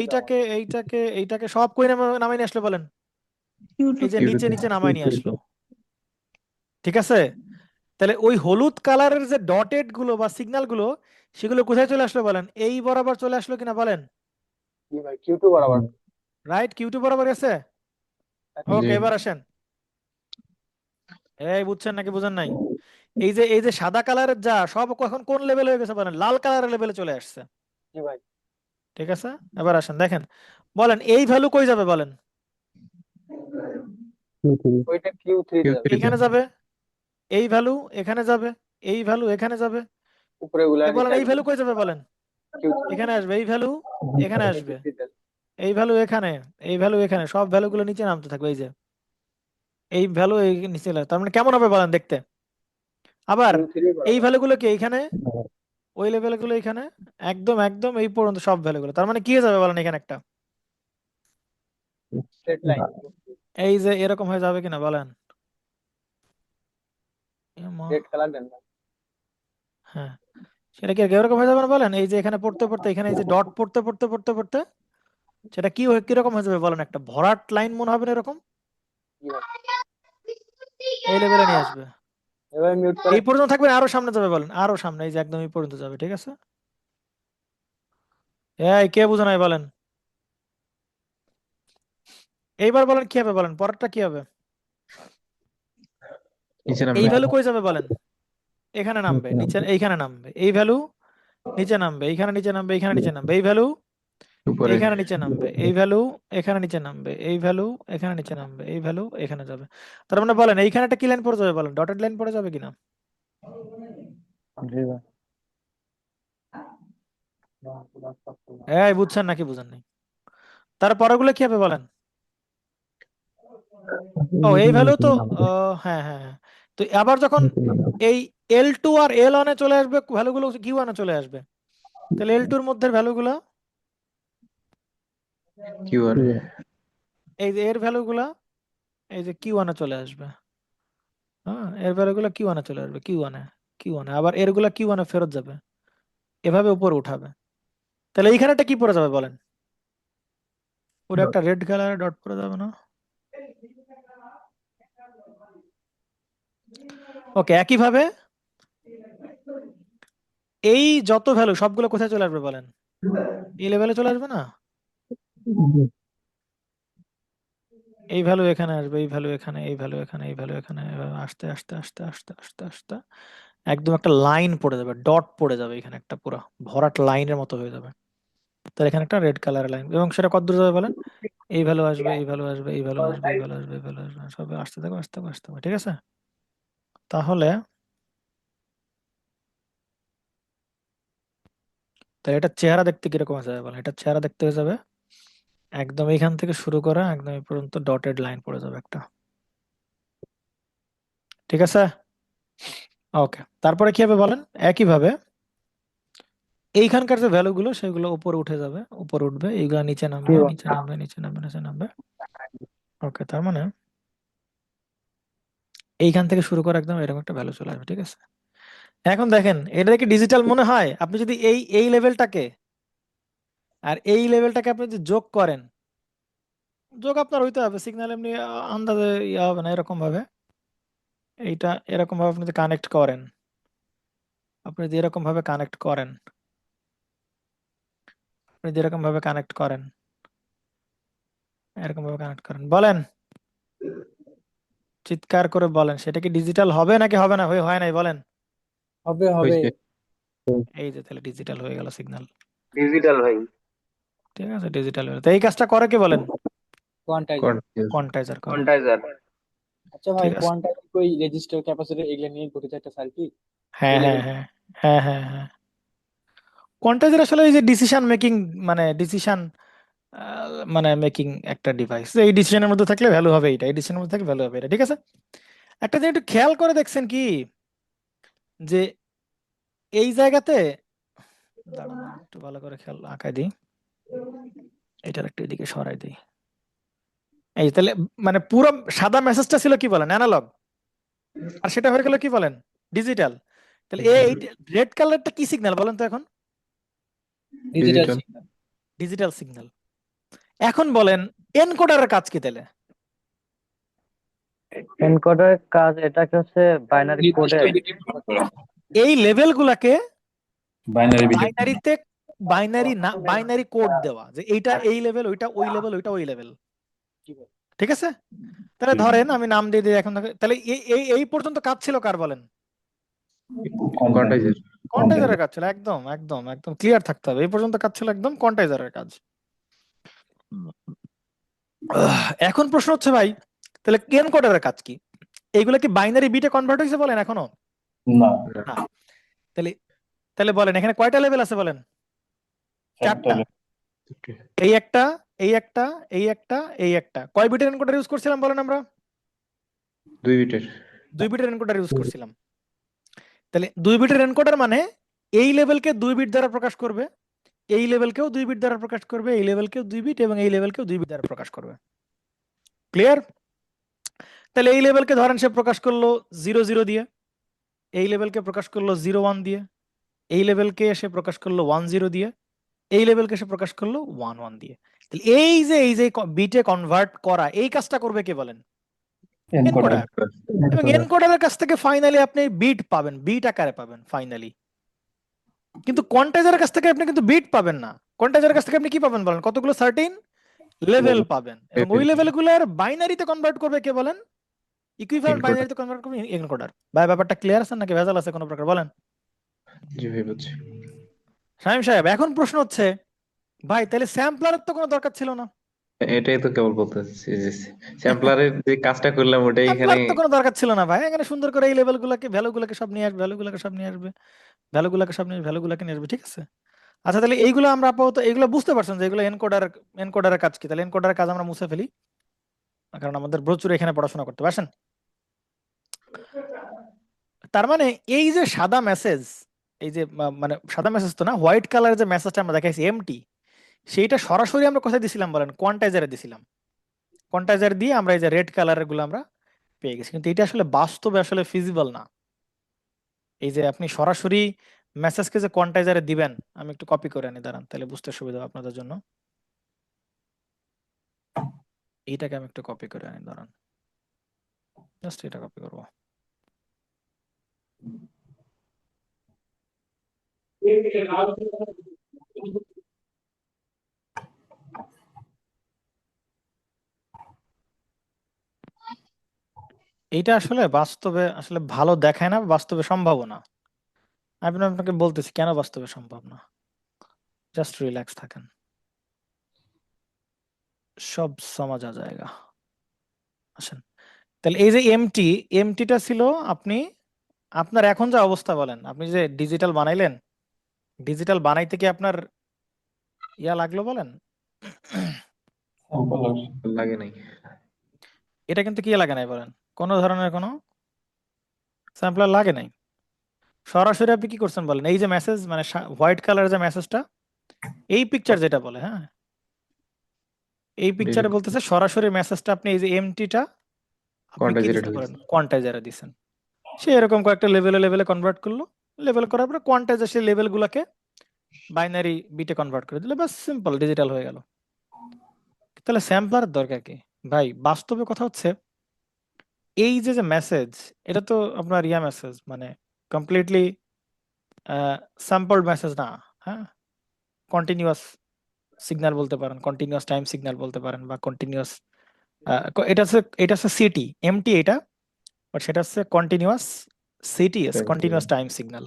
এইটাকে সব কই নামাই নিয়ে আসলো বলেন? এই যে Q2 নিচে তে। নিচে নামাই নিয়ে আসলো। ঠিক আছে, তাহলে ওই হলুদ কালারের যে ডটেড গুলো বা সিগন্যাল গুলো সেগুলো কোথায় চলে আসলো বলেন? এই বরাবর চলে আসলো কিনা বলেন? জি ভাই, Q2 বরাবর। রাইট, Q2 বরাবর আছে। জি। ওকে, এবার আসেন। এই বুঝছেন নাকি বুঝেন নাই? এই যে সাদা কালারের যা সব এখন কোন লেভেল হয়ে গেছে বলেন? লাল কালারের লেভেলে চলে আসছে। জি ভাই। ঠিক আছে, এবার আসেন দেখেন, বলেন এই ভ্যালু কই যাবে বলেন? ওইটা Q3 তে যাবে। Q3 তে। এইখানে যাবে। এই ভ্যালু এখানে যাবে, এই ভ্যালু এখানে যাবে। উপরে গুলা এ বলেন নিচে এই ভ্যালু কই যাবে বলেন? কিউ এখানে আসবে, এই ভ্যালু এখানে আসবে, এই ভ্যালু এখানে, এই ভ্যালু এখানে, সব ভ্যালুগুলো নিচে নামতে থাকবে। এই যে এই ভ্যালু এই নিচে চলে আসবে। তার মানে কেমন হবে বলেন দেখতে? আবার কিউ থ্রি এই ভ্যালুগুলো কি এইখানে, ওই লেভেলগুলো এখানে, একদম একদম এই পর্যন্ত সব ভ্যালুগুলো। তার মানে কি হয়ে যাবে বলেন এখানে একটা, স্ট্রেট লাইন। এই যে এরকম হয়ে যাবে কিনা বলেন? এমা, রেড কালার দেন না। হ্যাঁ, সেটা কি এরকম হয়ে যাবে না বলেন? এই যে এখানে পড়তে পড়তে, এখানে এই যে ডট পড়তে পড়তে পড়তে পড়তে, সেটা কিরকম হয়ে যাবে বলেন? একটা ভরাট লাইন মনে হবে না এরকম, কি হয়? এই লেভেলে নিয়ে আসবে। এবার মিউট করে এই পর্যন্ত থাকবে না, আরো সামনে যাবে বলেন, আরো সামনে, এই যে একদম এই পর্যন্ত যাবে। ঠিক আছে, এই কে বুঝে নাই বলেন? এইবার বলেন কি হবে বলেন, পরেরটা কি হবে? নিচে এই নামবে। ভ্যালু কই যাবে বলেন? এখানে নামবে, নিচে এইখানে নামবে। এই ভ্যালু নিচে নামবে, এইখানে নিচে নামবে, এইখানে নিচে নামবে। এই ভ্যালু উপরে। এইখানে নিচে নামবে, এই ভ্যালু এখানে নিচে নামবে, এই ভ্যালু এখানে নিচে নামবে, এই ভ্যালু এখানে যাবে। তার মানে বলেন এইখানে একটা কি লাইন পড়ে যাবে বলেন? ডটেড লাইন পড়ে যাবে কিনা? জি ভাই। এই বুঝছেন নাকি বুঝেন নাই? তার পরেরগুলো কি হবে বলেন? ও এই ভ্যালু তো, হ্যাঁ হ্যাঁ হ্যাঁ। তো আবার যখন এই L2 আর L1 এ চলে আসবে, ভ্যালুগুলো Q1 এ চলে আসবে। তাহলে L2 এর মধ্যে ভ্যালুগুলো, কিউ আর। এই যে এর ভ্যালুগুলা, এই যে Q1 এ চলে আসবে। হ্যাঁ, এর ভ্যালুগুলো Q1 এ চলে আসবে, Q1 এ আবার এরগুলা Q1 এ ফেরত যাবে, এভাবে উপরে উঠাবে। তাহলে এইখানে একটা কি পড়ে যাবে বলেন? পুরো একটা রেড কালারের ডট পড়ে যাবে না? ওকে, একইভাবে এই যত ভ্যালু সবগুলো কোথায় চলে আসবে বলেন? এই লেভেলে চলে আসবে না? এই ভ্যালু এখানে আসবে, এই ভ্যালু এখানে, এই ভ্যালু এখানে, এই ভ্যালু এখানে, এভাবে আস্তে আস্তে আস্তে আস্তে আস্তে আস্তে একদম একটা লাইন পড়ে যাবে, ডট পড়ে যাবে এখানে, একটা পুরো ভরাট লাইনের মতো হয়ে যাবে। তাহলে এখানে একটা রেড কালারের লাইন, এবং সেটা কত দূর যাবে বলেন? এই ভ্যালু আসবে, এই ভ্যালু আসবে, এই ভ্যালু আসবে, এই ভ্যালু আসবে, এই ভ্যালু আসবে, সব আসতে থাকবে আসতে থাকবে আসতে থাকবে। ঠিক আছে, তাহলে তাহলে এটার চেহারা দেখতে কিরকম হয়ে যাবে বলেন? এটার চেহারা দেখতে হয়ে যাবে একদম এইখান থেকে শুরু করে একদম এই পর্যন্ত ডটেড লাইন পড়ে যাবে একটা। ঠিক আছে, ওকে। তারপরে কি হবে বলেন? একইভাবে এইখানকার যে ভ্যালু গুলো সেগুলো উপরে উঠে যাবে, উপরে উঠবে, এইগুলো নিচে নামবে, নিচে নামবে, নিচে নামবে, নিচে নামবে। ওকে, তার মানে এইখান থেকে শুরু করে একদম এরকম একটা ভ্যালু চলে আসবে। ঠিক আছে, এখন দেখেন এটা কি ডিজিটাল মনে হয়? আপনি যদি এই লেভেলটাকে আর এই লেভেলটাকে আপনি যদি যোগ করেন, যোগ আপনার হইতে হবে, সিগন্যাল এমনি আন্দাজে ইয়া হবে না এরকম ভাবে। এইটা এরকম ভাবে আপনি যদি কানেক্ট করেন, আপনি যদি এরকম ভাবে কানেক্ট করেন, আপনি যদি এরকম ভাবে কানেক্ট করেন, এরকম ভাবে কানেক্ট করেন, বলেন চিৎকার করে বলেন, সেটা কি ডিজিটাল হবে নাকি হবে না? হয় নাই বলেন? হবে হবে হয়েছে। এই যে তাহলে ডিজিটাল হয়ে গেল সিগন্যাল। ডিজিটাল ভাই। ঠিক আছে, ডিজিটাল হয়ে গেল। তো এই কাজটা করে কি বলেন? কোয়ান্টাইজার। কোয়ান্টাইজার করে। কোয়ান্টাইজার। আচ্ছা ভাই, ঠিক আছে, কোয়ান্টাইজার কই রেজিস্টার ক্যাপাসিটর এগুলা নিয়ে ঘটে একটা সার্কিট হ্যাঁ এই হ্যাঁ লেভেল। হ্যাঁ হ্যাঁ হ্যাঁ হ্যাঁ। কোয়ান্টাইজার আসলে এই যে ডিসিশন মেকিং, মানে ডিসিশন মানে মেকিং একটা ডিভাইস। এই ডিসিশনের মধ্যে থাকলে ভ্যালু হবে এটা, এই ডিসিশনের মধ্যে থাকলে ভ্যালু হবে এটা। ঠিক আছে, একটা জিনিস একটু খেয়াল করে দেখছেন কি, যে এই জায়গাতে, দাঁড়ান আমি একটু ভালো করে খেয়াল আঁকাই দিই, এটার একটু এদিকে সরাই দিই। এই তাহলে মানে পুরো সাদা মেসেজটা ছিল কি বলেন? অ্যানালগ, আর সেটা হয়ে গেল কি বলেন? ডিজিটাল। তাহলে এই রেড কালারটা কি সিগন্যাল বলেন তো এখন? ডিজিটাল। ডিজিটাল। Digital signal. এখন বলেন এনকোডারের কাজ কি তাহলে? এনকোডারের কাজ এটাকে হচ্ছে বাইনারি কোডে এই লেভেল গুলাকে বাইনারি বিট। বাইনারিতে, বাইনারি না, বাইনারি কোড দেওয়া, যে এইটা এই লেভেল, ওইটা ওই লেভেল, ওইটা ওই লেভেল। ঠিক আছে, তাহলে ধরেন আমি নাম দিয়ে দিই এখন তাহলে এই এই এই পর্যন্ত কাজ ছিল কার বলেন? কোয়ান্টাইজার। কোয়ান্টাইজারের কাজ ছিল। একদম একদম একদম ক্লিয়ার থাকতে হবে, এই পর্যন্ত কাজ ছিল একদম কোয়ান্টাইজারের কাজ। এখন প্রশ্ন হচ্ছে ভাই, তাহলে এনকোডারের কাজ কি? এইগুলো কি বাইনারি বিটে কনভার্ট হয়েছে বলেন এখনো? না, না। তাহলে তাহলে বলেন এখানে কয়টা লেভেল আছে বলেন? একটা চারটা। এই একটা, এই একটা, এই একটা, এই একটা। কয় বিটের এনকোডার ইউজ করছিলাম বলেন আমরা? 2 বিটের। 2 বিটের এনকোডার ইউজ করছিলাম। তাহলে 2 বিটের এনকোডার মানে এই লেভেলকে 2 বিট দ্বারা প্রকাশ করবে, এই লেভেলকেও 2 বিট দ্বারা প্রকাশ করবে, এই লেভেলকেও 2 বিট এবং এই লেভেলকেও 2 বিট দ্বারা প্রকাশ করবে। ক্লিয়ার? তাহলে এই লেভেলকে ধরেন সে প্রকাশ করলো 0 0 দিয়ে, এই লেভেলকে প্রকাশ করলো 0 1 দিয়ে, এই লেভেলকে সে প্রকাশ করলো 1 0 দিয়ে, এই লেভেলকে সে প্রকাশ করলো 1 1 দিয়ে। তাহলে এই যে বিটে কনভার্ট করা, এই কাজটা করবে কে বলেন? এনকোডার। এনকোডার। এবং এনকোডারের কাছ থেকে ফাইনালি আপনি বিট পাবেন, বিট আকারে পাবেন ফাইনালি। কিন্তু কোয়ান্টাইজারের কাছ থেকে আপনি কিন্তু বিট পাবেন না। কোয়ান্টাইজারের কাছ থেকে আপনি কি পাবেন বলেন? কতগুলো সার্টেন লেভেল পাবেন, এবং ওই লেভেলগুলোর বাইনারিতে কনভার্ট করবে কে বলেন? Equivalent Encoder। বাইনারিতে কনভার্ট করবে এনকোডার। ভাই ব্যাপারটা ক্লিয়ার আছে নাকি ভেজাল আছে কোনো প্রকার বলেন? জি ভাই বুঝছি। শামীম সাহেব, এখন প্রশ্ন হচ্ছে ভাই তাহলে স্যাম্পলারের তো কোনো দরকার ছিল না। এটাই তো কেবল বলতেছি যে স্যাম্পলারের যে কাজটা করলাম ওটাই এখানে। স্যাম্পলার তো কোনো দরকার ছিল না ভাই, এখানে সুন্দর করে এই লেভেলগুলোকে ভ্যালুগুলোকে সব নিয়ে আসবে, ভ্যালুগুলোকে সব নিয়ে আসবে, ভ্যালুগুলোকে সব নিয়ে ভ্যালুগুলোকে নিয়ে আসবে, ঠিক আছে? আচ্ছা তাহলে এইগুলো আমরা আপাতত এগুলো বুঝতে পারছেন যে এগুলো এনকোডারের কাজ কি? তাহলে এনকোডারের কাজ আমরা মুছে ফেলি, কারণ আমাদের প্রচুর এখানে পড়াশোনা করতে পারছেন। তার মানে এই যে সাদা মেসেজ, এই যে মানে সাদা মেসেজ তো না, হোয়াইট কালার যে মেসেজটা আমরা দেখাইছি এমটি, সেইটা সরাসরি আমরা কোথায় দিছিলাম বলেন? কোয়ান্টাইজারে দিছিলাম। কোয়ান্টাইজার দিয়ে আমরা এই যে রেড কালারের গুলো আমরা পেয়ে গেছি, কিন্তু এটা আসলে বাস্তবে আসলে ফিজিবল না। এই যে আপনি সরাসরি মেসেজকে যে কোয়ান্টাইজারে দিবেন, আমি একটু কপি করে আনি দাঁড়ান, তাহলে বুঝতে সুবিধা হবে আপনাদের জন্য। এইটাকে আমি একটু কপি করে আনি দাঁড়ান, জাস্ট এটা কপি করবো। এইটা আসলে বাস্তবে আসলে ভালো দেখায় না, বাস্তবে সম্ভব না। আমি আপনাকে বলতেছি কেন বাস্তবে সম্ভব না। জাস্ট রিল্যাক্স থাকেন, সব সমাজা জায়গা। আসেন, তাহলে এই যে এমটিটা ছিল আপনি আপনার এখন যা অবস্থা বলেন, আপনি যে ডিজিটাল বানাইলেন, ডিজিটাল বানাইতে কি আপনার ইয়া লাগলো বলেন? লাগে নাই। এটা কিন্তু কি লাগে নাই বলেন? কোনো ধরনের কোনো স্যাম্পলার লাগে নাই। সরাসরি আপনি কি করছেন বলেন? এই যে মেসেজ মানে হোয়াইট কালার যে মেসেজটা, এই পিকচার যেটা বলে, হ্যাঁ এই পিকচারে বলতেছে সরাসরি মেসেজটা আপনি এই যে এমটিটা আপনি কি কোয়ান্টাইজারে দিচ্ছেন বলেন? ঢুকেছে। কোয়ান্টাইজারে দিচ্ছেন। সে এরকম কয়েকটা লেভেলে কনভার্ট করলো, লেভেল করার পরে কোয়ান্টাইজার সেই লেভেলগুলোকে বাইনারি বিটে কনভার্ট করে দিলে বাস, সিম্পল ডিজিটাল হয়ে গেল। তাহলে স্যাম্পলার দরকার কি ভাই? বাস্তবে কথা হচ্ছে এই যে যে মেসেজ, এটা তো আপনার ইয়া মেসেজ মানে কমপ্লিটলি স্যাম্পলড মেসেজ না, হ্যাঁ কন্টিনিউয়াস সিগন্যাল বলতে পারেন, কন্টিনিউয়াস টাইম সিগন্যাল বলতে পারেন, বা কন্টিনিউয়াস এটা হচ্ছে সিটি এমটি এটা, বাট সেটা হচ্ছে continuous CTS, continuous time signal.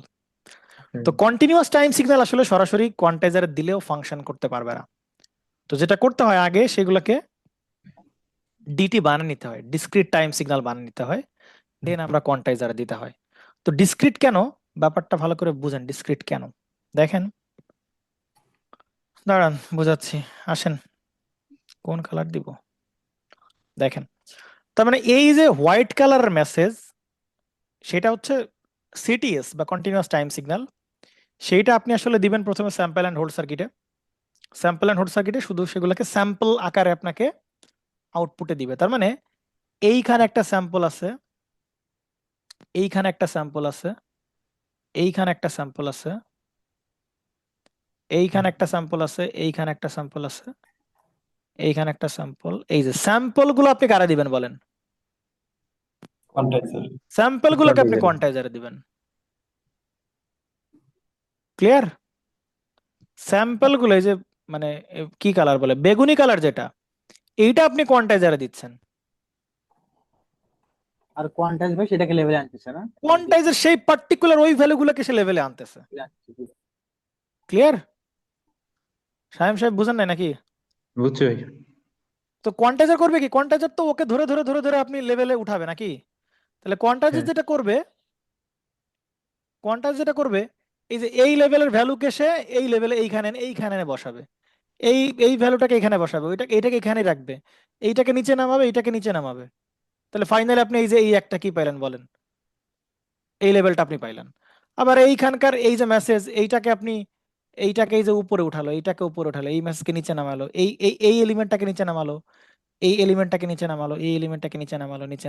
তো কন্টিনিউয়াস টাইম সিগন্যাল আসলে সরাসরি কোয়ান্টাইজারে দিলেও ফাংশন করতে পারবে না। তো যেটা করতে হয় আগে সেগুলোকে ডিটি বানিয়ে নিতে হয়, ডিসক্রিট টাইম সিগন্যাল বানিয়ে নিতে হয়, দেন আমরা কোয়ান্টাইজারে দিতে হয়। তো ডিসক্রিট কেন, ব্যাপারটা ভালো করে বুঝেন। ডিসক্রিট কেন দেখেন, দাঁড়ান বোঝাচ্ছি, আসেন কোন কালার দিব দেখেন। তার মানে এই যে হোয়াইট কালার মেসেজ, সেটা হচ্ছে সিটিএস বা কন্টিনিউয়াস টাইম সিগন্যাল। সেইটা আপনি আসলে দিবেন প্রথমে স্যাম্পল অ্যান্ড হোল্ড সার্কিটে। স্যাম্পল অ্যান্ড হোল্ড সার্কিটে শুধু সেগুলোকে স্যাম্পল আকারে আপনাকে আউটপুটে দিবে। তার মানে এইখানে একটা স্যাম্পল আছে, এইখানে একটা স্যাম্পল আছে, এইখানে একটা স্যাম্পল আছে, এইখানে একটা স্যাম্পল আছে, এইখানে একটা স্যাম্পল আছে, এইখানে একটা স্যাম্পল। এই যে স্যাম্পল গুলো আপনি কারা দিবেন বলেন? কোয়ান্টাইজার। স্যাম্পল গুলোকে আপনি কোয়ান্টাইজারে দিবেন। ক্লিয়ার? স্যাম্পল গুলো এই যে মানে কি কালার বলে, বেগুনি কালার যেটা, এইটা আপনি কোয়ান্টাইজারে দিচ্ছেন। আর কোয়ান্টাইজ ভাই সেটাকে লেভেলে আনতেছে না? কোয়ান্টাইজার সেই পার্টিকুলার ওই ভ্যালুগুলোকে সে লেভেলে আনতেছে। ক্লিয়ার? সাহেব সাহেব বুঝেন নাই নাকি? বুঝছি ভাই। তো কোয়ান্টাইজার করবে কি? কোয়ান্টাইজার তো ওকে ধরে ধরে ধরে ধরে আপনি লেভেলে উঠাবে নাকি? তাহলে কোয়ান্টাইজার যেটা করবে, এই যে এই লেভেলের ভ্যালুকে সে এই লেভেলে এইখানে এনে বসাবে, এই এই ভ্যালুটাকে এখানে বসাবে, এইটাকে এখানে রাখবে, এইটাকে নিচে নামাবে, এইটাকে নিচে নামাবে। তাহলে ফাইনালি আপনি এই যে এই একটা কি পাইলেন বলেন, এই লেভেলটা আপনি পাইলেন। আবার এইখানকার এই যে মেসেজ, এইটাকে এই যে উপরে উঠালো, এইটাকে উপরে উঠালো, এই মেসেজকে নিচে নামালো, এই এলিমেন্টটাকে নিচে নামালো, এই এলিমেন্টটাকে নিচে নামালো, এই এলিমেন্টটাকে নিচে নামালো, নিচে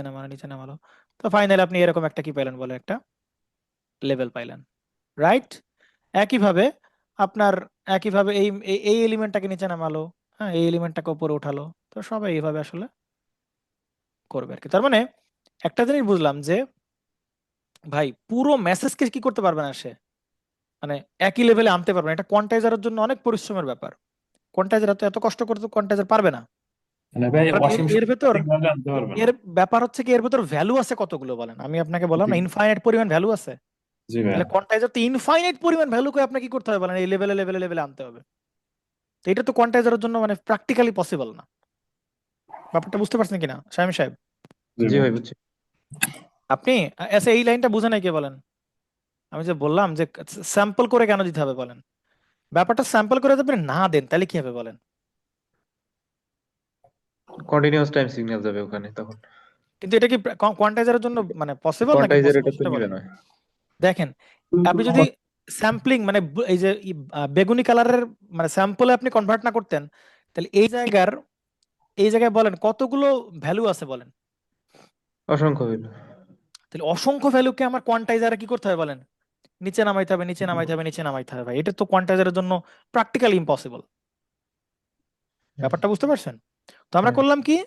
নামালো। তো ফাইনালি আপনি এরকম একটা কি পাইলেন বলে, একটা লেভেল পাইলেন, রাইট? একইভাবে আপনার একইভাবে এই এলিমেন্টটাকে নিচে নামালো, হ্যাঁ, এই এলিমেন্টটাকে উপরে উঠালো। তো সবাই এইভাবে আসলে করবে আর কি। তার মানে একটা জিনিস বুঝলাম যে ভাই পুরো মেসেজকে কি করতে পারবে না সে, মানে একই লেভেলে আনতে পারবে না। এটা কোয়ান্টাইজারের জন্য অনেক পরিশ্রমের ব্যাপার। কোয়ান্টাইজার এত কষ্ট করতে কোয়ান্টাইজার পারবে না। মানে ভাই কারণ অসীম এর ভেতর সিগন্যাল আনতে পারবে এর না। ব্যাপার হচ্ছে কি, এর ভেতর ভ্যালু আছে কতগুলো বলেন, আমি আপনাকে বললাম না জি ইনফাইনাইট পরিমাণ ভ্যালু আছে। জি ভাই। তাহলে কোয়ান্টাইজার তো ইনফাইনাইট পরিমাণ ভ্যালুকে আপনাকে কি করতে হবে বলেন, এই লেভেলে আনতে হবে। তো এটা তো কোয়ান্টাইজারের জন্য মানে প্র্যাকটিক্যালি পসিবল না। ব্যাপারটা বুঝতে পারছেন কিনা শামীম সাহেব? জি জি ভাই। ভাই বুঝছি। আপনি আচ্ছা এই লাইনটা বুঝে নাই কে বলেন? আমি যে বললাম যে স্যাম্পল করে কেন দিতে হবে বলেন, ব্যাপারটা স্যাম্পল করে যদি আপনি না দেন তাহলে কি হবে বলেন? কন্টিনিউয়াস টাইম সিগন্যাল যাবে ওখানে তখন। কিন্তু এটা কি কোয়ান্টাইজারের জন্য মানে পসিবল নাকি কোয়ান্টাইজার পসিবল এটা তো সেটা নিবে বলেন। না। দেখেন আপনি যদি স্যাম্পলিং মানে এই যে বেগুনি কালারের মানে স্যাম্পলে আপনি কনভার্ট না করতেন, তাহলে এই জায়গায় বলেন কতগুলো ভ্যালু আছে বলেন। অসংখ্য হইল। তাহলে অসংখ্য ভ্যালুকে আমার কোয়ান্টাইজারে কি করতে হবে বলেন, নিচে নামাইতে হবে, নিচে নামাইতে হবে। ভাই এটা তো কোয়ান্টাইজারের জন্য প্র্যাকটিক্যালি ইম্পসিবল। ব্যাপারটা বুঝতে পারছেন? তো আমরা হ্যাঁ। করলাম কি,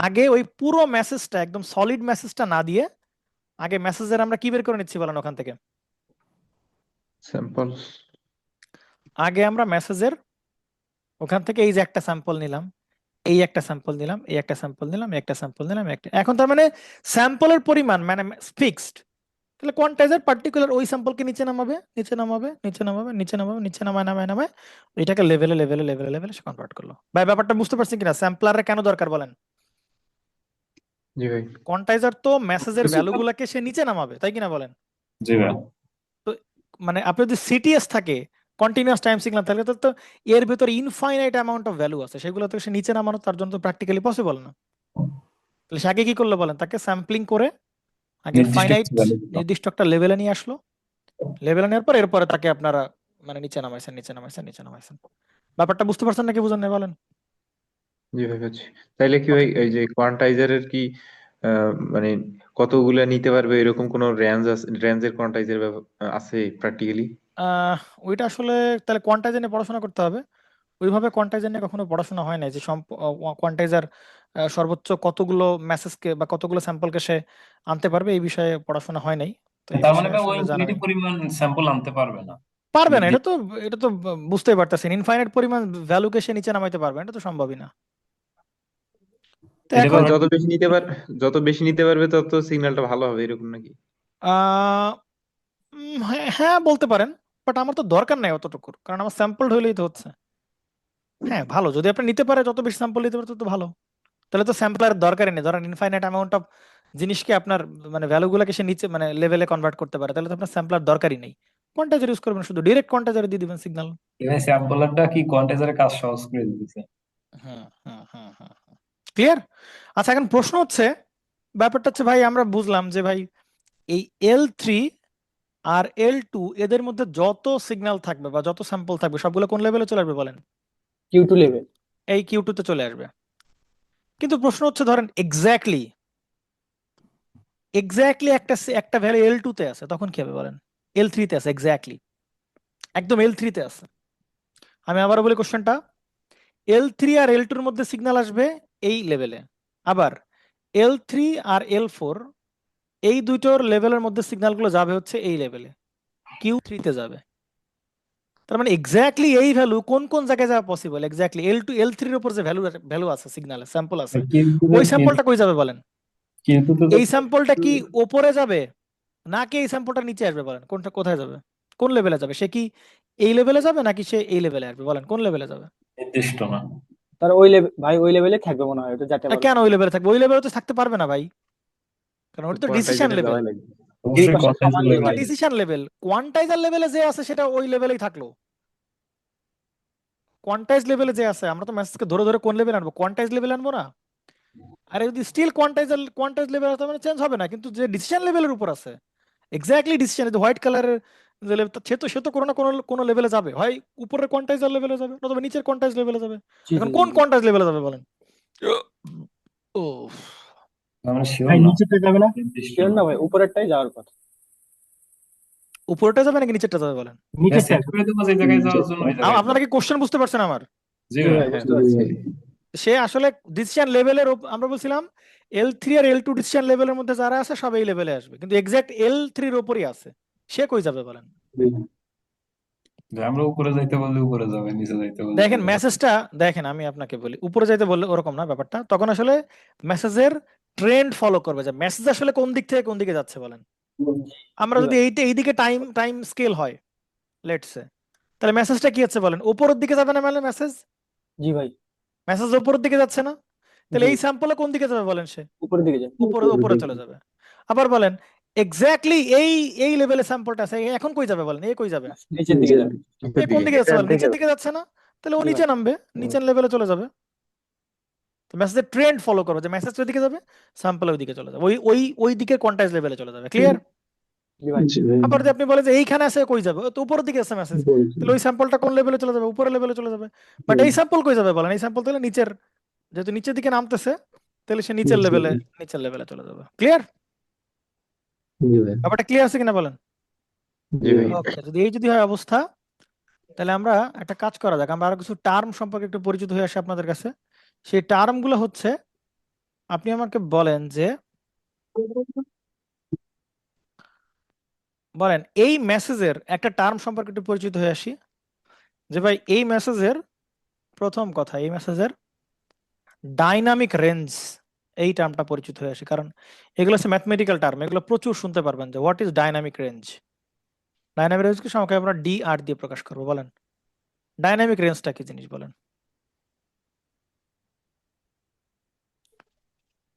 আগে ওই পুরো মেসেজটা একদম সলিড মেসেজটা না দিয়ে আগে মেসেজের আমরা কি বের করে নিচ্ছি বলেন ওখান থেকে। স্যাম্পল। আগে আমরা মেসেজের ওখান থেকে এই যে একটা স্যাম্পল নিলাম, এই একটা স্যাম্পল নিলাম, এই একটা স্যাম্পল নিলাম, এই একটা স্যাম্পল নিলাম, একটা। এখন তার মানে স্যাম্পলের পরিমাণ মানে ফিক্সড। তাহলে কোয়ান্টাইজার পার্টিকুলার ওই স্যাম্পলকে নিচে নামাবে, নিচে নামায় এটাকে লেভেলে সে কনভার্ট করলো। ভাই ব্যাপারটা বুঝতে পারছেন কিনা, স্যাম্পলারের কেন দরকার বলেন? জি ভাই। কোয়ান্টাইজার তো মেসেজের ভ্যালুগুলোকে সে নিচে নামাবে, তাই কিনা বলেন? জি ভাই। তো মানে আপনার যদি সিটিএস থাকে, কন্টিনিউয়াস টাইম সিগন্যাল থাকে, তো এর ভেতর ইনফাইনাইট অ্যামাউন্ট অফ ভ্যালু আছে, সেগুলো তো সে নিচে নামানো তার জন্য তো প্র্যাকটিক্যালি পসিবল না। তাহলে সে আগে কি করলো বলেন, তাকে স্যাম্পলিং করে আগে নির্দিষ্ট ফাইনাইট কিছু value দিলাম। নির্দিষ্ট একটা লেভেলে নিয়ে আসলো, লেভেলে নেওয়ার পর এরপরে তাকে আপনারা মানে নিচে নামাইছেন। ব্যাপারটা বুঝতে পারছেন নাকি বুঝেন না বলেন? জি ভাই বুঝছি। তাইলে কি ভাই ওকে। এই যে কোয়ান্টাইজারের কি মানে কতগুলা নিতে পারবে এরকম কোন রেঞ্জের কোয়ান্টাইজার আছে প্র্যাকটিক্যালি? ওইটা আসলে তাহলে কোয়ান্টাইজার নিয়ে পড়াশোনা করতে হবে। ওইভাবে কোয়ান্টাইজার নিয়ে কখনো পড়াশোনা হয় না যে কোয়ান্টাইজার সর্বোচ্চ কতগুলো মেসেজকে বা কতগুলো স্যাম্পলকে সে আনতে পারবে, এই বিষয়ে পড়াশোনা হয় নাই। তো এই তার মানে বিষয়ে ভাই ওই আসলে জানা ইনফিনিটি নেই। পরিমাণ স্যাম্পল আনতে পারবে না। পারবে না, নির্দিষ্ট এটা তো বুঝতেই পারতেছেন, ইনফাইনাইট পরিমাণ ভ্যালুকে সে নিচে নামাইতে পারবে না, এটা তো সম্ভবই না। তো এটা এখন মানে ভাবে যত বেশি নিতে পারবে তত সিগন্যালটা ভালো হবে এরকম নাকি? আহ হ্যাঁ হ্যাঁ, বলতে পারেন, বাট আমার তো দরকার নাই অতটুকুর, কারণ আমার স্যাম্পল হইলেই তো হচ্ছে। হ্যাঁ ভালো, যদি আপনি নিতে পারে, যত বেশি স্যাম্পল নিতে পারে তত ভালো। তাহলে তো স্যাম্পলার দরকারই নেই। ধরেন ইনফাইনাইট অ্যামাউন্ট অফ জিনিসকে আপনার মানে ভ্যালুগুলোকে সে নিচে মানে লেভেলে কনভার্ট করতে পারে, তাহলে তো আপনার স্যাম্পলার দরকারই নেই। কোয়ান্টাইজার ইউজ করবেন, শুধু ডিরেক্ট কোয়ান্টাইজারে দিয়ে দিবেন সিগন্যাল। স্যাম্পলারটা কি কোয়ান্টাইজারের কাজ সহজ করে দিতেছে। হুম ক্লিয়ার? আচ্ছা এখন প্রশ্ন হচ্ছে, ব্যাপারটা হচ্ছে ভাই আমরা বুঝলাম যে ভাই এই L3 আর L2 এদের মধ্যে যত সিগন্যাল থাকবে বা যত স্যাম্পল থাকবে সবগুলো কোন লেভেলে চলে আসবে বলেন? Q2 level. এই Q2 তে চলে আসবে। কিন্তু প্রশ্ন হচ্ছে ধরেন এক্স্যাক্টলি একটা ভ্যালু L2 তে আছে, তখন কি হবে বলেন? L3 তে আছে, এক্স্যাক্টলি একদম L3 তে আছে। আমি আবারও বলি কোশ্চেনটা, L3 আর L2 এর মধ্যে সিগন্যাল আসবে এই লেভেলে, আবার L3 আর L4 এই দুটোর লেভেলের মধ্যে সিগন্যালগুলো যাবে হচ্ছে এই লেভেলে, Q3 তে যাবে। তার মানে এক্স্যাক্টলি এই ভ্যালু কোন কোন জায়গায় যাওয়া পসিবল, এক্স্যাক্টলি L2 L3 এর উপর যে ভ্যালু আছে, সিগন্যালে স্যাম্পল আছে, ওই স্যাম্পলটা কই যাবে বলেন? কিন্তু এই স্যাম্পলটা কি ওপরে যাবে নাকি এই স্যাম্পলটা নিচে আসবে বলেন? কোনটা কোথায় যাবে, কোন লেভেলে যাবে? সে কি এই লেভেলে যাবে নাকি সে এই লেভেলে আসবে বলেন? কোন লেভেলে যাবে? নির্দিষ্ট না। তার ওই লেভেল ভাই, ওই লেভেলে থাকবে মনে হয়, এটা যাতে বলে। কেন ওই লেভেলে থাকবে? ওই লেভেলে তো থাকতে পারবে না ভাই, কারণ ওটা তো তো ডিসিশন কোয়ান্টাইজারে লেভেল, যাওয়াই লাগবে। অবশ্যই পাশে কোয়ান্টাইজার সমান level level. Decision level. Quantizer লেভেলে যে আছে সেটা ওই লেভেলেই থাকলো। কোয়ান্টাইজ লেভেলে যে আছে, আমরা তো মেসেজকে ধরে ধরে কোন লেভেল আনবো, কোয়ান্টাইজ লেভেল আনবো না। আর যদি স্টিল কোয়ান্টাইজ লেভেল আছে মানে চেঞ্জ হবে না, কিন্তু যে ডিসিশন লেভেলের উপর আছে, এক্স্যাক্টলি ডিসিশন, যে হোয়াইট কালারের যে level, সে তো কোনো না কোনো লেভেলে যাবে, হয় উপরের কোয়ান্টাইজার লেভেলে যাবে অথবা নিচের কোয়ান্টাইজ লেভেলে যাবে। জি এখন জি কোন জি জি। কোয়ান্টাইজ লেভেলে যাবে বলেন? ও আমরা শিওর ভাই না, নিচেরটা যাবে না? নির্দিষ্ট শিওর না। না ভাই, উপরেরটাই যাওয়ার কথা। উপরেরটা যাবে নাকি নিচেরটা যাবে বলেন? নিচেরটা সেট করে দেবো যে জায়গায় যাওয়ার জন্য ওই জায়গায় আপনারা কি কোশ্চেন বুঝতে পারছেন আমার? জি জি ভাই। ভাই বুঝতে পারছি। সে আসলে ডিসিশন লেভেলের, আমরা বলছিলাম L3 আর L2 ডিসিশন লেভেলের মধ্যে যারা আছে সব এই লেভেলে আসবে, কিন্তু এক্সাক্ট L3 এর উপরই আছে, সে কই যাবে বলেন? যে আমরা উপরে যাইতে বললে উপরে যাবে, নিচে যাইতে বললে দেখেন নিচে যাবে। মেসেজটা, দেখেন আমি আপনাকে বলি, উপরে যাইতে বললে ওরকম না ব্যাপারটা, তখন আসলে মেসেজের ট্রেন্ড ফলো করবে, যে মেসেজ আসলে কোন দিক থেকে কোন দিকে যাচ্ছে বলেন। আমরা জি যদি ভাই। এইদিকে টাইম স্কেল হয় লেটস সে, তাহলে মেসেজটা কি হচ্ছে বলেন? উপরের দিকে যাবে না, মানে মেসেজ জি ভাই। মেসেজ উপরের দিকে যাচ্ছে না, তাহলে জি এই স্যাম্পলে কোন দিকে যাবে বলেন? সে উপরের দিকে যান। উপরে উপরে চলে যাবে। আবার বলেন এক্স্যাক্টলি এই লেভেলে স্যাম্পলটা আছে, এখন কই যাবে বলেন? এ কই যাবে? নিচের দিকে যান। এ কোন দিকে যাচ্ছে নিচের বলেন? দিকে নিচের দিকে যাচ্ছে না, তাহলে ও জি নিচে ভাই। নামবে, নিচের লেভেলে চলে যাবে। তো মেসেজের ট্রেন্ড ফলো করবে, যে মেসেজ ওইদিকে যাবে, স্যাম্পল ওইদিকে চলে যাবে, ওই দিকে কোয়ান্টাইজ লেভেলে চলে যাবে। ক্লিয়ার? জি ভাই। আবার যদি আপনি বলেন যে এইখানে আছে, কই যাবে? ও তো উপরের দিকে আছে মেসেজ, তাহলে ওই স্যাম্পলটা কোন লেভেলে চলে যাবে? উপরের লেভেলে চলে যাবে। বাট এই স্যাম্পল কই যাবে বলেন? এই স্যাম্পল তাহলে নিচের, যেহেতু নিচের দিকে নামতেছে, তাহলে সে নিচের লেভেলে চলে যাবে। ক্লিয়ার? ব্যাপারটা ক্লিয়ার আছে কিনা বলেন? জি ভাই। ওকে, যদি হয় অবস্থা, তাহলে আমরা একটা কাজ করা যাক, আমরা আরো কিছু টার্ম সম্পর্কে একটু পরিচিত হয়ে আসি আপনাদের কাছে। সেই টার্ম গুলো হচ্ছে, আপনি আমাকে বলেন যে, বলেন এই মেসেজের একটা টার্ম সম্পর্কে একটু পরিচিত হয়ে আসি, যে ভাই এই মেসেজের প্রথম কথা, এই মেসেজের ডাইনামিক রেঞ্জ, এই টার্মটা পরিচিত হয়ে আসি, কারণ এগুলো হচ্ছে ম্যাথমেটিক্যাল টার্ম, এগুলো প্রচুর শুনতে পারবেন, যে what is dynamic range. Dynamic রেঞ্জকে সংখ্যায় আমরা DR দিয়ে প্রকাশ করবো। বলেন ডাইনামিক রেঞ্জটা কি জিনিস বলেন?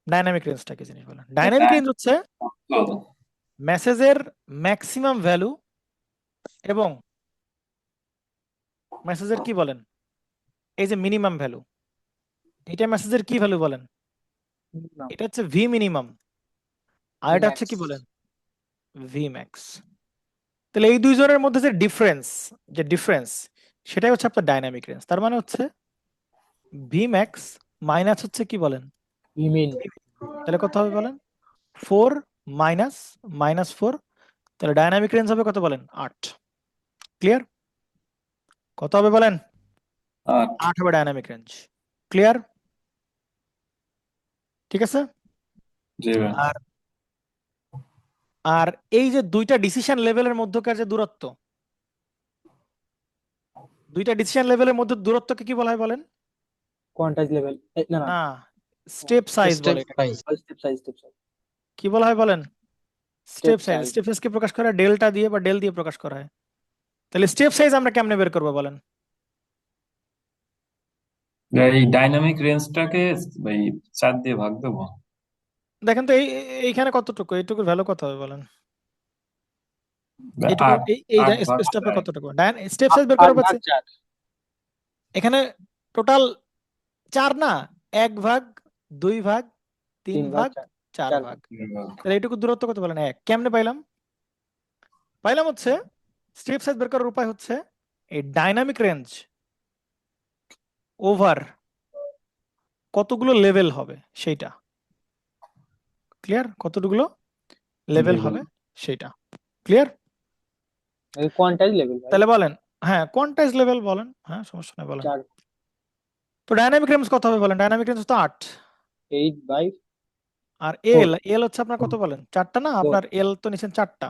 ডাইনামিক রেঞ্জটা কি জিনিস বলেন? ডাইনামিক রেঞ্জ হচ্ছে মেসেজের ম্যাক্সিমাম ভ্যালু এবং মেসেজের কি বলেন, এই যে মিনিমাম ভ্যালু, এটা মেসেজের কি ভ্যালু বলেন? এটা হচ্ছে ভি মিনিমাম, আর এটা হচ্ছে কি বলেন? V max. তাহলে এই দুইজনের মধ্যে যে ডিফারেন্স সেটাই হচ্ছে আপনার ডাইনামিক রেঞ্জ। তার মানে হচ্ছে ভি ম্যাক্স মাইনাস হচ্ছে কি বলেন? ইমিন। তাহলে কত হবে বলেন? 4 মাইনাস -4, তাহলে ডাইনামিক রেঞ্জ হবে কত বলেন? 8। ক্লিয়ার? কত হবে বলেন? 8 হবে ডাইনামিক রেঞ্জ। ক্লিয়ার? ঠিক আছে। জি ভাই। আর আর এই যে দুইটা ডিসিশন লেভেলের মধ্যকার যে দূরত্ব, দুইটা ডিসিশন লেভেলের মধ্যে দূরত্বকে কি বলা হয় বলেন? Quantise level. না না। না, স্টেপ সাইজ বলে এটাকে। Step size step size. কি বলা হয় বলেন? Step size. size। স্টেপ সাইজকে প্রকাশ করা হয় ডেল্টা দিয়ে বা ডেল দিয়ে প্রকাশ করা হয়। তাহলে স্টেপ সাইজ আমরা কেমনে বের করবো বলেন? এই ডাইনামিক রেঞ্জটাকে ভাই 4 দিয়ে ভাগ দেবো। দেখেন তো এইখানে কতটুকু, এইটুকুর ভ্যালু কত হবে বলেন? এইটুকু 8 এই 8 ভাগ স্টেপে 4। কতটুকু স্টেপ সাইজ বের করা হচ্ছে? 8/4। এখানে টোটাল 4 না, 1 ভাগ, 2 ভাগ, 3 3 ভাগ, 4 4 4 ভাগ। তাহলে এইটুকু দূরত্ব কত বলেন? 1। কেমনে পাইলাম? হচ্ছে স্টেপ সাইজ বের করার উপায় হচ্ছে এই ডাইনামিক রেঞ্জ ওভার কতগুলো লেভেল হবে সেইটা। ক্লিয়ার? কতগুলো লেভেল Level। হবে সেইটা। ক্লিয়ার? কোয়ান্টাইজ লেভেল ভাই। তাহলে বলেন, হ্যাঁ কোয়ান্টাইজ লেভেল বলেন, হ্যাঁ সমস্যা নাই বলেন। 4 তো ডাইনামিক রেঞ্জ কত হবে বলেন? ডাইনামিক রেঞ্জ তো 8। 8/4। আর এল হচ্ছে আপনার কত বলেন? 4টা না, 4 আপনার এল তো নিছেন 4টা।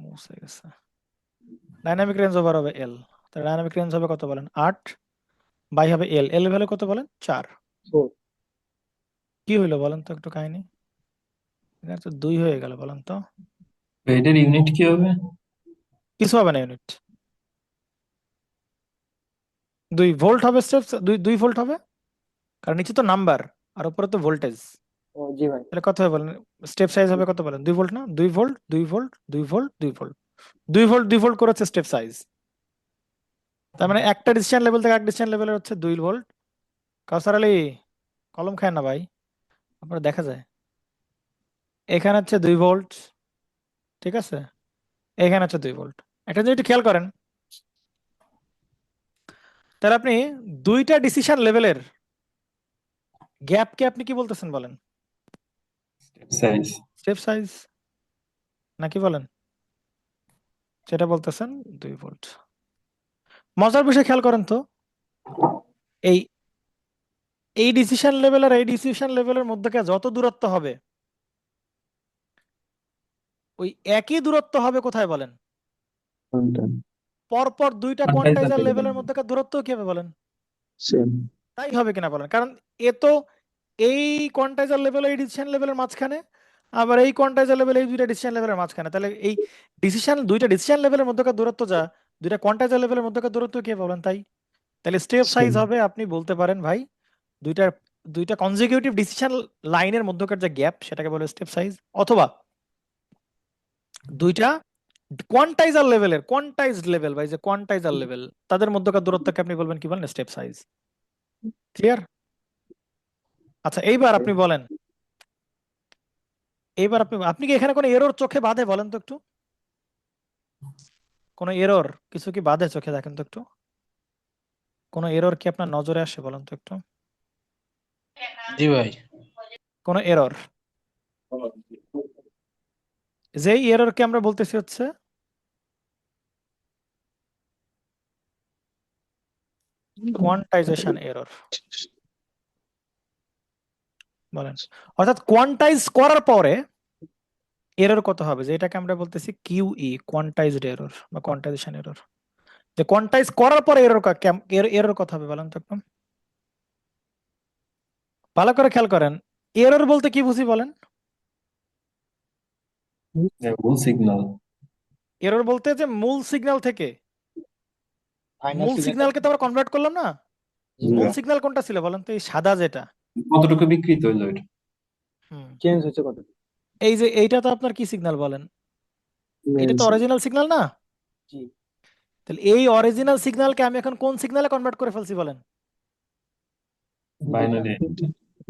মুছে গেছে। ডাইনামিক রেঞ্জ ওভার হবে এল, তাহলে ডাইনামিক রেঞ্জ হবে কত বলেন? 8 বাই হবে এল ভ্যালু কত বলেন? 4। 4। কি হইলো বলেন তো একটু কাহিনী? এখানে তো 2 হয়ে গেল, বলেন তো। এটার ইউনিট কি হবে? কিছু হবে না ইউনিট। 2 ভোল্ট হবে স্টেপ, 2 ভোল্ট হবে, কারণ নিচে তো নাম্বার আর উপরে তো ভোল্টেজ। ও জি ভাই। তাহলে কত হবে বলেন, স্টেপ সাইজ হবে কত বলেন? 2 ভোল্ট না? 2 volt, 2 volt, 2 volt, 2 volt, 2 volt 2 volt করে হচ্ছে স্টেপ সাইজ। তার মানে একটা ডিসিশন লেভেল থেকে এক ডিসিশন লেভেলের হচ্ছে 2 ভোল্ট। কাউসার আলী কলম খায় না ভাই, আপনারা দেখা যায়। এখানে হচ্ছে 2 ভোল্ট, ঠিক আছে, এখানে হচ্ছে 2 ভোল্ট। একটা জিনিস একটু খেয়াল করেন, তাহলে আপনি দুইটা ডিসিশন লেভেলের গ্যাপকে আপনি কি বলতেছেন বলেন? সাইজ। স্টেপ সাইজ নাকি বলেন? সেটা বলতেছেন 2 ভোল্ট। মজার বিষয় খেয়াল করেন তো, এই এই ডিসিশন লেভেল আর এই ডিসিশন লেভেলের মধ্যে যত দূরত্ব হবে, ওই একই দূরত্ব হবে কোথায় বলেন? পরপর দুইটা Quantizer কোয়ান্টাইজার level লেভেলের এর মধ্যে দূরত্ব কি হবে বলেন? তাই হবে কিনা বলেন? কারণ এ তো এই কোয়ান্টাইজার লেভেল এই ডিসিশন লেভেলের মাঝখানে, আবার এই কোয়ান্টাইজার লেভেল এই দুইটা ডিসিশন লেভেলের মাঝখানে। তাহলে এই দুইটা ডিসিশন লেভেলের মধ্যকার দূরত্ব যা, দুইটা কোয়ান্টাইজার লেভেলের মধ্যকার দূরত্ব কি হবে বলেন? তাই তাহলে স্টেপ সাইজ হবে, আপনি বলতে পারেন ভাই, দুইটা দুইটা কনজিকিউটিভ ডিসিশন লাইনের মধ্যকার যে গ্যাপ সেটাকে বলে স্টেপ সাইজ, অথবা দুইটা কোয়ান্টাইজড লেভেল ভাই, যে কোয়ান্টাইজার লেভেল তাদের মধ্যকার দূরত্বকে আপনি বলবেন কি বলেন? Step size. ক্লিয়ার? আচ্ছা এইবার আপনি বলেন, এইবার আপনি কি এখানে কোনো এরর চোখে বাঁধে বলেন তো একটু? কোনো এরর কিছু কি বাঁধে চোখে? দেখেন তো একটু, কোনো এরর কি আপনার নজরে আসে বলেন তো একটু? জি ভাই। কোনো এরর, যেই এররকে আমরা বলতেছি হচ্ছে কোয়ান্টাইজেশন এরর বলেন। অর্থাৎ কোয়ান্টাইজ করার পরে এরর কত হবে, যে এটাকে আমরা বলতেছি কিউই, কোয়ান্টাইজড এরর বা কোয়ান্টাইজেশন এরর। যে কোয়ান্টাইজ করার পরে এরর কত হবে বলেন তো একটু? ভালো করে খেয়াল করেন, এরর বলতে কি বুঝি বলেন? মূল সিগন্যাল। এরর বলতে যে মূল সিগন্যাল থেকে, ফাইনাল মূল সিগন্যালকে তো আমরা কনভার্ট করলাম না? মূল সিগন্যাল কোনটা ছিল বলেন তো? এই সাদা যেটা। কতটুকু বিকৃত হইলো এটা? হুম, চেঞ্জ হচ্ছে কত? এই যে এইটা তো আপনার কি সিগন্যাল বলেন? এটা তো অরিজিনাল সিগন্যাল না? জি। তাহলে এই অরিজিনাল সিগন্যালকে আমি এখন কোন সিগন্যালে কনভার্ট করে ফেলছি বলেন? বাইনারি এই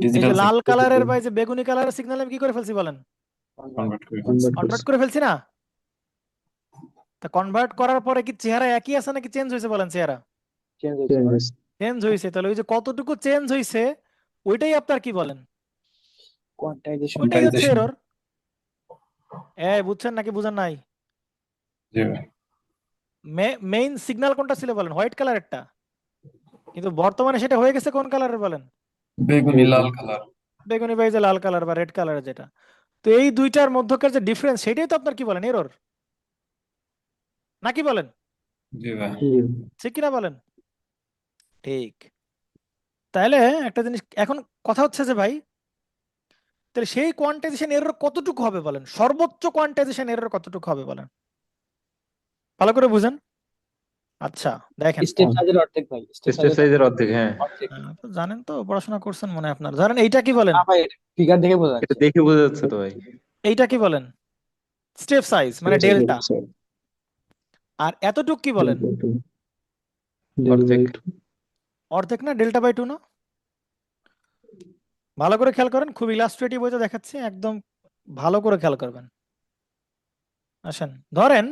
ডিজিটাল যে লাল কালারের বা এই যে বেগুনি কালারের সিগন্যাল আমি কি করে ফেলছি বলেন? কনভার্ট করে। কনভার্ট করে ফেলছি না? তা কনভার্ট করার পরে কি চেহারা একই আছে নাকি চেঞ্জ হয়েছে বলেন? চেহারা চেঞ্জ হচ্ছে। চেঞ্জ হয়েছে। তাহলে ওই যে কতটুকু চেঞ্জ হয়েছে ওইটাই আপনার কি বলেন? কোয়ান্টাইজেশন। ওইটাই হচ্ছে Quantization। এরর। বুঝছেন নাকি বুঝেন নাই? জি ভাই। মেইন সিগন্যাল কোনটা ছিল বলেন? হোয়াইট কালারেরটা, কিন্তু বর্তমানে সেটা হয়ে গেছে কোন কালারের বলেন? বেগুনি লাল কালার। বেগুনি বা এই যে লাল কালার বা রেড কালারের যেটা। তো এই দুইটার মধ্যকার যে ডিফারেন্স সেটাই তো আপনার কি বলেন? এরর নাকি বলেন? জি ভাই। ঠিক কিনা বলেন? ঠিক। তাহলে একটা জিনিস এখন কথা হচ্ছে যে ভাই, তাহলে সেই কোয়ান্টাইজেশন এরর কতটুকু হবে বলেন? সর্বোচ্চ কোয়ান্টাইজেশন এরর কতটুকু হবে বলেন? ভালো করে বুঝেন। আচ্ছা দেখেন, স্টেপ সাইজের অর্ধেক ভাই। স্টেপ সাইজের অর্ধেক, হ্যাঁ। অর্ধেক। তো জানেন তো, পড়াশোনা করছেন মনে হয় আপনার। ধরেন এইটা কি বলেন? না ভাই, ফিগার দেখে বোঝা এটা যাচ্ছে। দেখে বোঝা যাচ্ছে তো ভাই। এইটা কি বলেন? স্টেপ সাইজ মানে ডেল্টা। আর এতটুক কি বলেন? অর্ধেক। অর্ধেক না, ডেল্টা বাই 2 না? ভালো করে খেয়াল করেন, খুব ইলাস্ট্রেটিভ হয়ে দেখাচ্ছে, একদম ভালো করে খেয়াল করবেন। আসেন ধরেন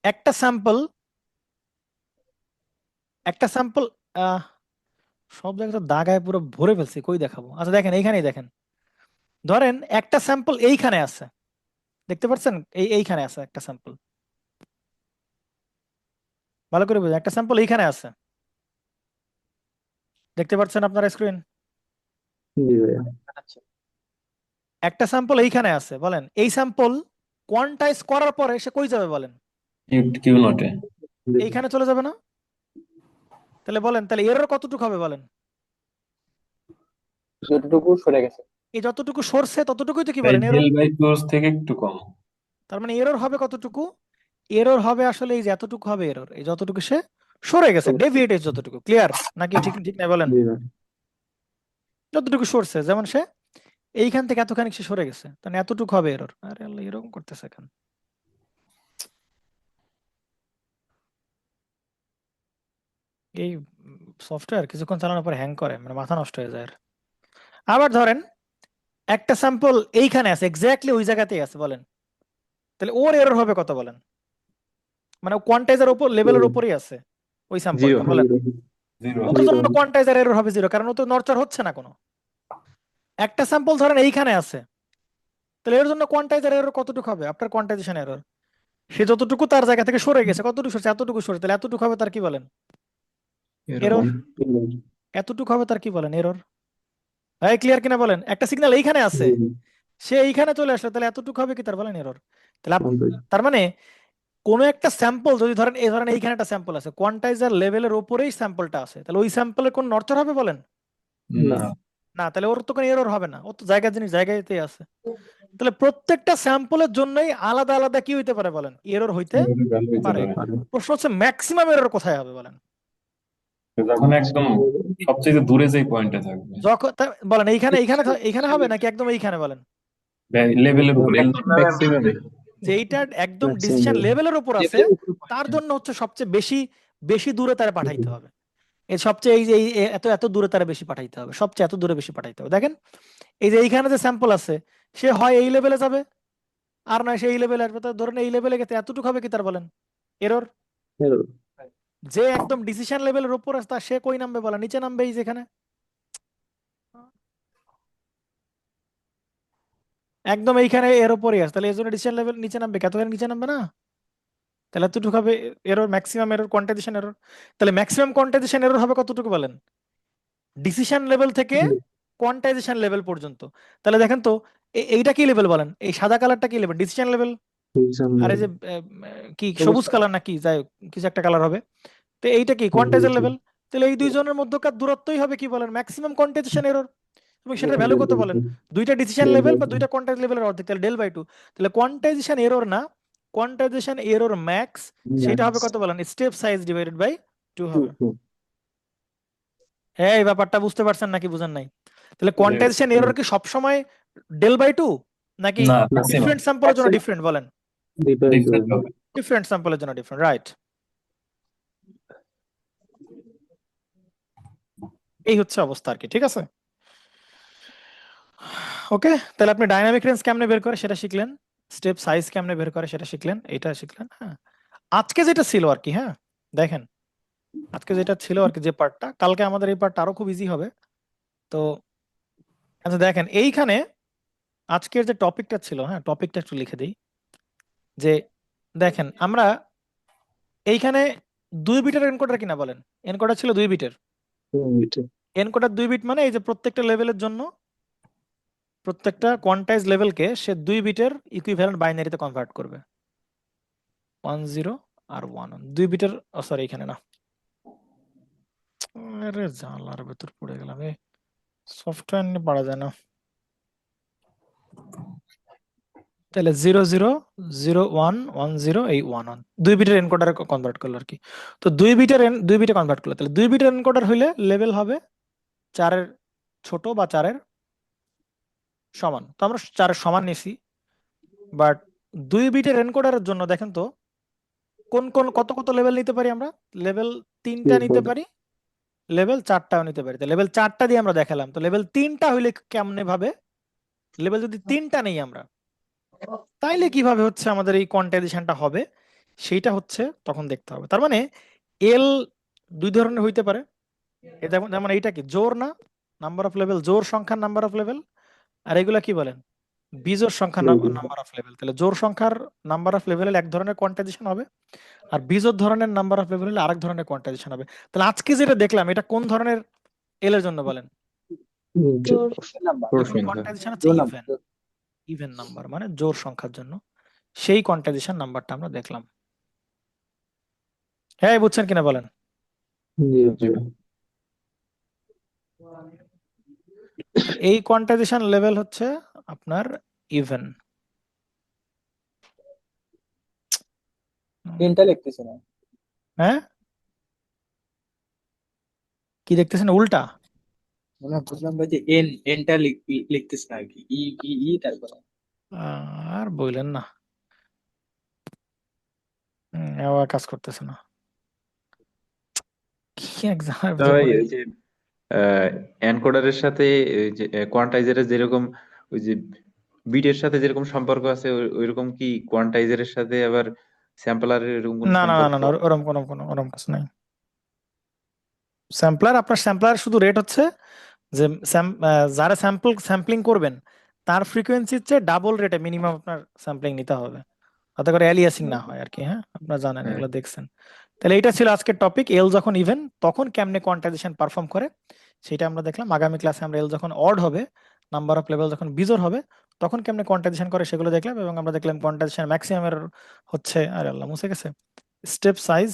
একটা স্যাম্পল সব জায়গায় তো দাগায় পুরো ভরে ফেলছি, কই দেখাবো? আচ্ছা দেখেন এইখানেই দেখেন, ধরেন একটা স্যাম্পল এইখানে আছে, দেখতে পাচ্ছেন? এইখানে আছে একটা স্যাম্পল, ভালো করে বুঝুন। একটা স্যাম্পল এইখানে আছে, দেখতে পাচ্ছেন আপনারা স্ক্রিন? একটা স্যাম্পল এইখানে আছে, বলেন এই স্যাম্পল কোয়ান্টাইজ করার পরে সে কই যাবে বলেন? কিউ নটে। এইখানে চলে যাবে না? তাহলে বলেন, তাহলে এরর কতটুকু হবে বলেন? যতটুকু সরে গেছে। এই যতটুকু সরছে ততটুকুই তো কি বলেন? এরর। এল বাই ক্লোজ থেকে একটু কম। তার মানে এরর হবে কতটুকু? এরর হবে আসলে এই যে এতটুকু হবে এরর, এই যতটুকু সে সরে গেছে, ডেভিয়েট যতটুকু, ক্লিয়ার নাকি ঠিক ঠিক নাই বলেন? জি ভাই। যতটুকু সরছে, যেমন সে এইখান থেকে এতখানি সে সরে গেছে, তাহলে এতটুকু হবে এরর। আরে আল্লাহ, এরকম করতেছে কেন? এই সফটওয়্যার কিছুক্ষণ চালানোর পর হ্যাং করে, মানে মাথা নষ্ট হয়ে যায় এর। আবার ধরেন একটা স্যাম্পল এইখানে আছে, এক্স্যাক্টলি ওই জায়গাতেই আছে, বলেন তাহলে ওর এরর হবে কত বলেন? মানে কোয়ান্টাইজার উপর লেভেলের উপরেই আছে ওই স্যাম্পলটা, বলেন জিরো। ওর জন্য কোয়ান্টাইজার এরর হবে জিরো, কারণ ও তো নড়চড় হচ্ছে না কোনো। একটা স্যাম্পল ধরেন এইখানে আছে, তাহলে এর জন্য কোয়ান্টাইজার এরর কতটুকু হবে? আপনার কোয়ান্টাইজেশন এরর, সে যতটুকু তার জায়গা থেকে সরে গেছে, কতটুকু সরছে? এতটুকু সরে, তাহলে এতটুকু হবে তার কি বলেন? এরর। এতটুকু হবে তার কি বলেন? এরর। ভাই ক্লিয়ার কিনা বলেন? একটা সিগন্যাল এইখানে আছে, সে এইখানে চলে আসলো, তাহলে এতটুকু হবে কি তার বলেন? এরর। তাহলে তার মানে কোন একটা স্যাম্পল যদি ধরেন, এই ধরেন এইখানে একটা স্যাম্পল আছে, কোয়ান্টাইজার লেভেলের উপরেই স্যাম্পলটা আছে, তাহলে ওই স্যাম্পলের কোন নড়চড় হবে বলেন? না। না, তাহলে ওর তো কোনো এরর হবে না, ও তো জায়গার জিনিস জায়গাতেই আছে। তাহলে প্রত্যেকটা স্যাম্পলের জন্যই আলাদা আলাদা কি হইতে পারে বলেন? এরর হইতে ভ্যালু হইতে পারে। পারে। প্রশ্ন হচ্ছে ম্যাক্সিমাম এরর কোথায় হবে বলেন? যখন একদম সবচেয়ে দূরে যেই পয়েন্টে থাকবে, যখন বলেন এইখানে এইখানে এইখানে হবে নাকি একদম এইখানে বলেন? লেভেলের উপরে। ম্যাক্সিমাম। যে এইটা একদম ডিসিশন লেভেলের উপর আছে, তার জন্য হচ্ছে সবচেয়ে বেশি বেশি দূরে তারা পাঠাইতে হবে। এই সবচেয়ে এই যে এত এত দূরে তারা বেশি পাঠাইতে হবে, সবচেয়ে এত দূরে বেশি পাঠাইতে হবে। দেখেন এই যে এইখানে যে স্যাম্পল আছে, সে হয় এই লেভেলে যাবে, আর নয় সে এই লেভেলে আসবে। তো ধরেন এই লেভেলে গেছে, এতটুকু হবে কি তার বলেন? এরর। যে একদম ডিসিশন লেভেলের উপর আছে, সে কই নামবে বলেন? নিচে নামবে, এই যেখানে একদম এইখানে এর উপরই আছে, তাহলে এর জন্য ডিসিশন লেভেল নিচে নামবে, কতখানি নিচে নামবে না? তাহলে এতটুকু হবে error, maximum error, quantisation error. তাহলে ম্যাক্সিমাম কোয়ান্টাইজেশন এরর হবে কতটুকু বলেন? ডিসিশন লেভেল থেকে কোয়ান্টাইজেশন লেভেল পর্যন্ত। তাহলে দেখেন তো এইটা কি লেভেল বলেন? এই সাদা কালারটা কি লেভেল? Decision level. আর এই যে কি সবুজ কালার নাকি যাই হোক, কিছু একটা কালার হবে, তো এইটা কি কোয়ান্টাইজার লেভেল। তাহলে এই দুইজনের মধ্যকার দূরত্বই হবে কি বলেন? Maximum quantisation error. এবং সেটার ভ্যালু কত বলেন? দুইটা ডিসিশন লেভেল বা দুইটা কোয়ান্টাইজ লেভেলের অর্ধেক, তাহলে ডেল বাই টু। তাহলে কোয়ান্টাইজেশন এরর না, কোয়ান্টাইজেশন এরর ম্যাক্স, সেটা হবে কত বলেন? স্টেপ সাইজ ডিভাইডেড বাই 2 হবে। হ্যাঁ, এই ব্যাপারটা বুঝতে পারছেন নাকি বুঝেন নাই? তাহলে কোয়ান্টাইজেশন এরর কি সবসময় ডেল বাই 2 নাকি না, maximum। ডিফারেন্ট স্যাম্পলের জন্য ডিফারেন্ট বলেন? Different হবে। ডিফারেন্ট স্যাম্পলের জন্য ডিফারেন্ট, রাইট। এই হচ্ছে অবস্থা আর কি, ঠিক আছে। ওকে, তাহলে আপনি ডাইনামিক রেঞ্জ কেমনে বের করে সেটা শিখলেন, স্টেপ সাইজ কেমনে বের করে সেটা শিখলেন, এটা শিখলেন। হ্যাঁ, আজকে যেটা ছিল আর কি, হ্যাঁ দেখেন আজকে যেটা ছিল আর কি, যে পার্টটা, কালকে আমাদের এই পার্টটা আরো খুব ইজি হবে। তো আচ্ছা দেখেন এইখানে আজকের যে টপিকটা ছিল, হ্যাঁ টপিকটা একটু লিখে দিই। যে দেখেন আমরা এইখানে 2 বিটের এনকোডার কিনা বলেন? এনকোডার ছিল 2 বিটের। এনকোডার 2 বিট মানে এই যে প্রত্যেকটা লেভেলের জন্য, প্রত্যেকটা কোয়ান্টাইজ লেভেলকে সে 2 বিটের ইকুইভ্যালেন্ট বাইনারিতে কনভার্ট করবে, 1 0 আর 1 1, 2 বিটের। সরি এখানে না, আরে জানলার ভেতর পড়ে গেলাম, এই সফটওয়্যার নিয়ে পড়া যায় না। তাহলে 0 0 0 1 1 0 এই 1 1, 2 বিটের এনকোডারে কনভার্ট করলো আর কি। তো 2 বিটের 2 বিটে কনভার্ট করলো, তাহলে 2 বিটের এনকোডার হইলে লেভেল হবে 4 এর ছোট বা 4 এর সমান। তো আমরা 4 এর সমান নিছি, বাট 2 বিটের এনকোডারের জন্য দেখেন তো কোন কোন কত কত লেভেল নিতে পারি আমরা? লেভেল 3টা নিতে পারি, লেভেল 4টাও নিতে পারি। তো লেভেল 4টা দিয়ে আমরা দেখালাম, তো লেভেল 3টা হইলে কেমনে ভাবে? লেভেল যদি 3টা নেই আমরা, তাইলে কিভাবে হচ্ছে আমাদের এই কোয়ান্টাইজেশনটা হবে, সেইটা হচ্ছে তখন দেখতে হবে। তার মানে এল 2 ধরনের হইতে পারে। এটা যেমন এইটা কি জোড় না, নাম্বার অফ লেভেল, জোড় সংখ্যার নাম্বার অফ লেভেল। আর এগুলা কি বলেন? বিজোড় সংখ্যার নাম্বার অফ লেভেল। তাহলে জোড় সংখ্যার নাম্বার অফ লেভেলের এক ধরনের কোয়ান্টাইজেশন হবে, আর বিজোড় ধরনের নাম্বার অফ লেভেল হলে আরেক ধরনের কোয়ান্টাইজেশন হবে। তাহলে আজকে যেটা দেখলাম এটা কোন ধরনের এল এর জন্য বলেন? নাম্বার জোড় সংখ্যা। কোয়ান্টাইজেশন হচ্ছে ইভেন, ইভেন নাম্বার মানে জোড় সংখ্যার জন্য সেই কোয়ান্টাইজেশন নাম্বারটা আমরা দেখলাম। হ্যাঁ বুঝছেন কিনা বলেন? এই কোয়ান্টাইজেশন লেভেল হচ্ছে আপনার ইভেন। তিনটা লিখতেছি না। হ্যাঁ কি দেখতেছেন উল্টা? মানে বুঝলাম ভাই যে এনটা লিখতেছ না আর কি, ই ই ই তারপরে আর বললেন না, আবার কাজ করতেছে না। কি এক্সাম তো ভাই ওই যে এনকোডারের সাথে ওই যে কোয়ান্টাইজারের যেরকম ওই যে বিটের সাথে যেরকম সম্পর্ক আছে ওইরকম কি কোয়ান্টাইজারের সাথে আবার স্যাম্পলারের এরকম কোন না না না সম্পর্ক? না না, ওরকম কিছু নাই। স্যাম্পলার, আপনার স্যাম্পলার শুধু রেট হচ্ছে যে যারা স্যাম্পলিং করবেন তার ফ্রিকোয়েন্সির চেয়ে ডাবল রেটে মিনিমাম আপনার স্যাম্পলিং নিতে হবে, যাতে করে অ্যালিয়াসিং না হয় আর কি। হ্যাঁ, আপনারা জানেন, হ্যাঁ। এগুলো দেখছেন। তাহলে এটা ছিল আজকের টপিক, এল যখন ইভেন তখন কেমনে কোয়ান্টাইজেশন পারফর্ম করে সেটা আমরা দেখলাম। আগামী ক্লাসে আমরা এল যখন অড হবে, নাম্বার অফ লেভেল যখন বিজোড় হবে, তখন কেমনে কোয়ান্টাইজেশন করে সেগুলো দেখলাম। এবং আমরা দেখলাম কোয়ান্টাইজেশন ম্যাক্সিমাম এর হচ্ছে, আরে আল্লাহ মুছে গেছে, step size,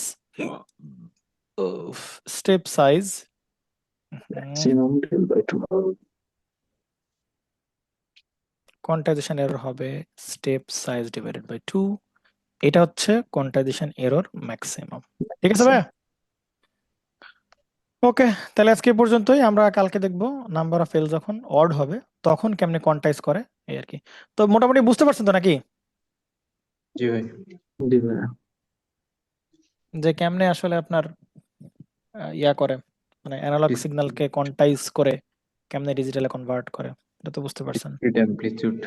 step size quantisation error হবে স্টেপ সাইজ ডিভাইডেড বাই 2। এটা হচ্ছে কোয়ান্টাইজেশন এরর ম্যাক্সিমাম। ঠিক আছে ভাই? ওকে, তাহলে আজকে এই পর্যন্তই। আমরা কালকে দেখবো নাম্বার অফ এল যখন অড হবে তখন কেমনে কোয়ান্টাইজ করে, এই আর কি। তো মোটামুটি বুঝতে পারছেন তো নাকি, জি ভাই। যে কেমনে আসলে আপনার ইয়া করে, মানে অ্যানালগ সিগন্যালকে কোয়ান্টাইজ করে কেমনে ডিজিটালে কনভার্ট করে, এটা তো বুঝতে পারছেন। Discrete amplitude.